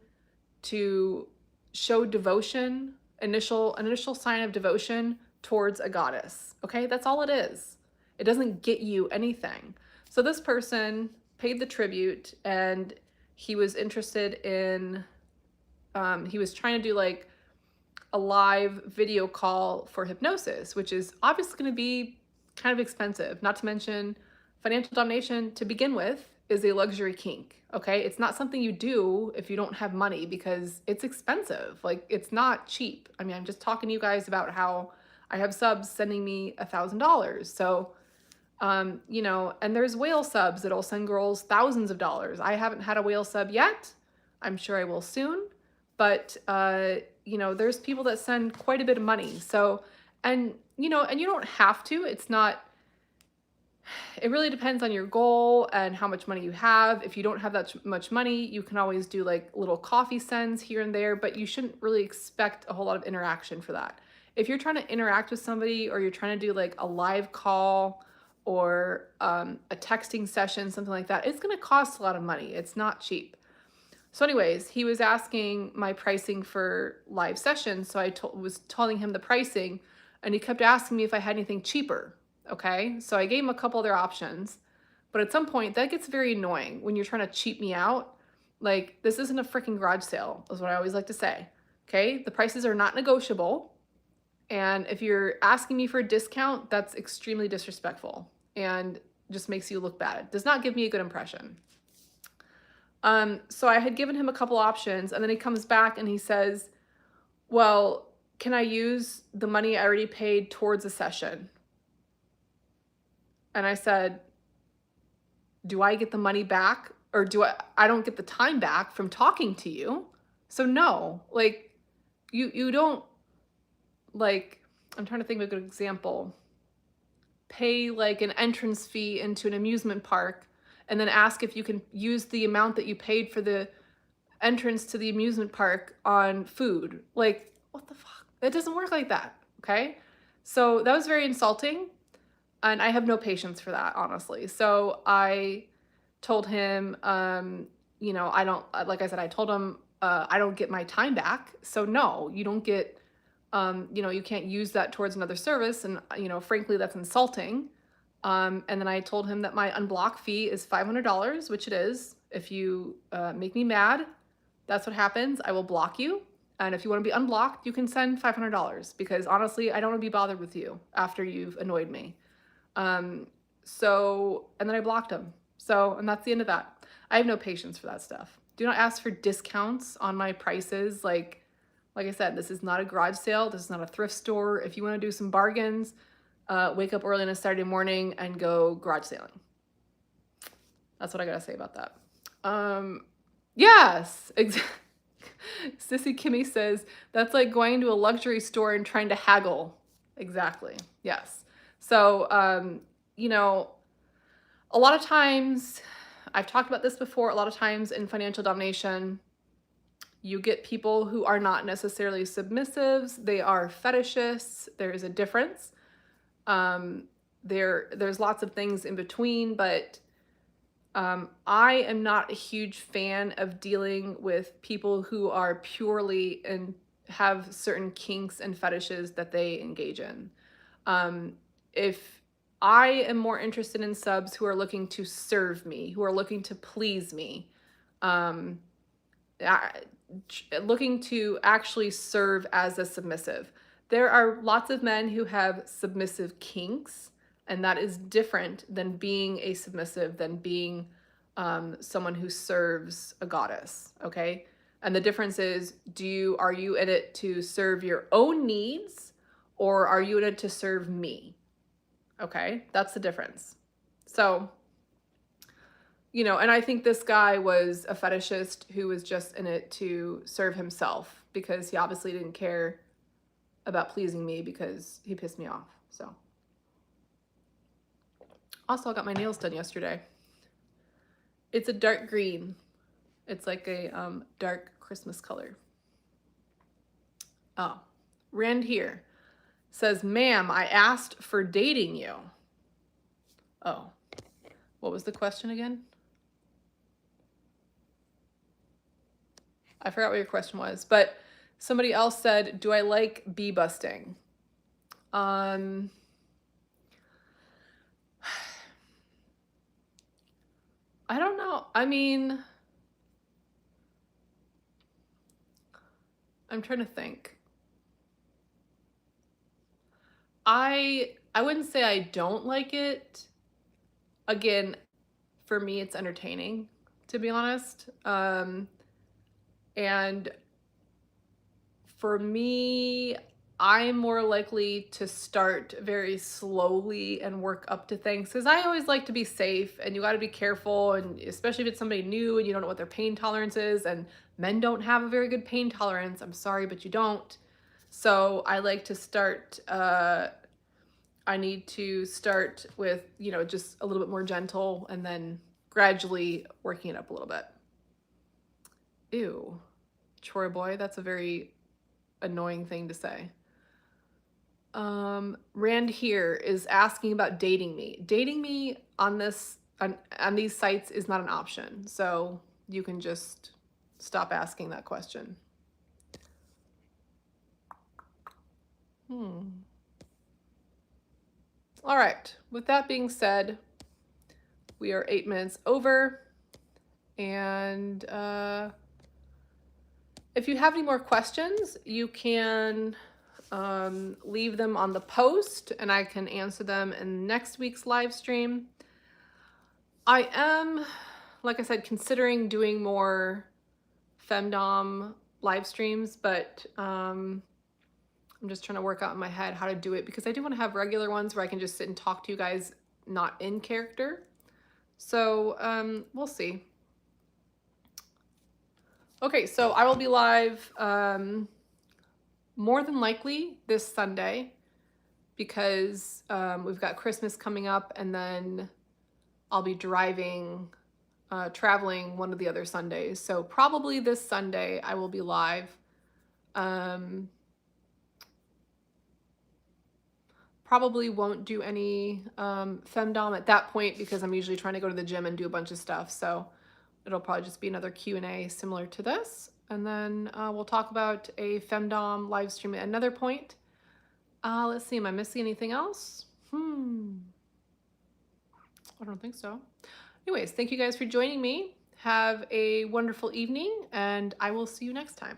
to show devotion, an initial sign of devotion towards a goddess. Okay, that's all it is. It doesn't get you anything. So this person paid the tribute, and he was interested in, he was trying to do like a live video call for hypnosis, which is obviously going to be kind of expensive. Not to mention, financial domination to begin with is a luxury kink. Okay, it's not something you do if you don't have money, because it's expensive. Like, it's not cheap. I mean, I'm just talking to you guys about how I have subs sending me $1,000. So, you know, and there's whale subs that'll send girls thousands of dollars. I haven't had a whale sub yet. I'm sure I will soon. But, you know, there's people that send quite a bit of money. So, and, you know, and you don't have to. It's not, it really depends on your goal and how much money you have. If you don't have that much money, you can always do like little coffee sends here and there, but you shouldn't really expect a whole lot of interaction for that. If you're trying to interact with somebody, or you're trying to do like a live call or a texting session, something like that, it's going to cost a lot of money. It's not cheap. So anyways, he was asking my pricing for live sessions. So I was telling him the pricing, and he kept asking me if I had anything cheaper. Okay, so I gave him a couple other options, but at some point that gets very annoying when you're trying to cheat me out. Like, this isn't a freaking garage sale, is what I always like to say. Okay, the prices are not negotiable, and if you're asking me for a discount, that's extremely disrespectful and just makes you look bad. It does not give me a good impression. So I had given him a couple options, and then he comes back and he says, well, can I use the money I already paid towards a session? And I said, do I get the money back, or I don't get the time back from talking to you? So no, like, you don't, like, I'm trying to think of a good example. Pay like an entrance fee into an amusement park and then ask if you can use the amount that you paid for the entrance to the amusement park on food. Like, what the fuck? It doesn't work like that, okay? So that was very insulting, and I have no patience for that, honestly. So I told him, you know, I don't, like I said, I told him, I don't get my time back. So no, you don't get, you know, you can't use that towards another service. And, you know, frankly, that's insulting. And then I told him that my unblock fee is $500, which it is. If you make me mad, that's what happens. I will block you. And if you want to be unblocked, you can send $500, because honestly, I don't want to be bothered with you after you've annoyed me. So, and then I blocked him. So, and that's the end of that. I have no patience for that stuff. Do not ask for discounts on my prices. Like I said, this is not a garage sale. This is not a thrift store. If you want to do some bargains, wake up early on a Saturday morning and go garage sailing. That's what I gotta say about that. Yes, exactly. Sissy Kimmy says, that's like going to a luxury store and trying to haggle. Exactly, yes. So, you know, a lot of times, I've talked about this before, a lot of times in financial domination, you get people who are not necessarily submissives. They are fetishists. There is a difference. There's lots of things in between, but I am not a huge fan of dealing with people who are purely and have certain kinks and fetishes that they engage in. If I am more interested in subs who are looking to serve me, who are looking to please me, um, looking to actually serve as a submissive. There are lots of men who have submissive kinks, and that is different than being a submissive, than being someone who serves a goddess, okay? And the difference is, are you in it to serve your own needs, or are you in it to serve me? Okay, that's the difference. So, and I think this guy was a fetishist who was just in it to serve himself, because he obviously didn't care about pleasing me because he pissed me off. So, also I got my nails done yesterday. It's a dark green. It's like a dark Christmas color. Oh, Rand here says, ma'am, I asked for dating you. Oh, what was the question again? I forgot what your question was, but somebody else said, do I like bee busting? I don't know. I mean, I'm trying to think. I wouldn't say I don't like it. Again, for me, it's entertaining, to be honest. And for me, I'm more likely to start very slowly and work up to things, because I always like to be safe, and you got to be careful, and especially if it's somebody new and you don't know what their pain tolerance is, and men don't have a very good pain tolerance. I'm sorry, but you don't. So I like to start, I need to start with, just a little bit more gentle, and then gradually working it up a little bit. Ew, Troy boy, that's a very annoying thing to say. Rand here is asking about dating me. Dating me on these sites is not an option, so you can just stop asking that question. All right, with that being said, we are 8 minutes over, and if you have any more questions, you can leave them on the post, and I can answer them in next week's live stream. I am, like I said, considering doing more femdom live streams, but I'm just trying to work out in my head how to do it, because I do want to have regular ones where I can just sit and talk to you guys, not in character. So we'll see. Okay, so I will be live more than likely this Sunday, because we've got Christmas coming up, and then I'll be traveling one of the other Sundays. So probably this Sunday I will be live. Probably won't do any femdom at that point, because I'm usually trying to go to the gym and do a bunch of stuff. So it'll probably just be another Q&A similar to this. And then we'll talk about a femdom live stream at another point. Let's see, am I missing anything else? I don't think so. Anyways, thank you guys for joining me. Have a wonderful evening, and I will see you next time.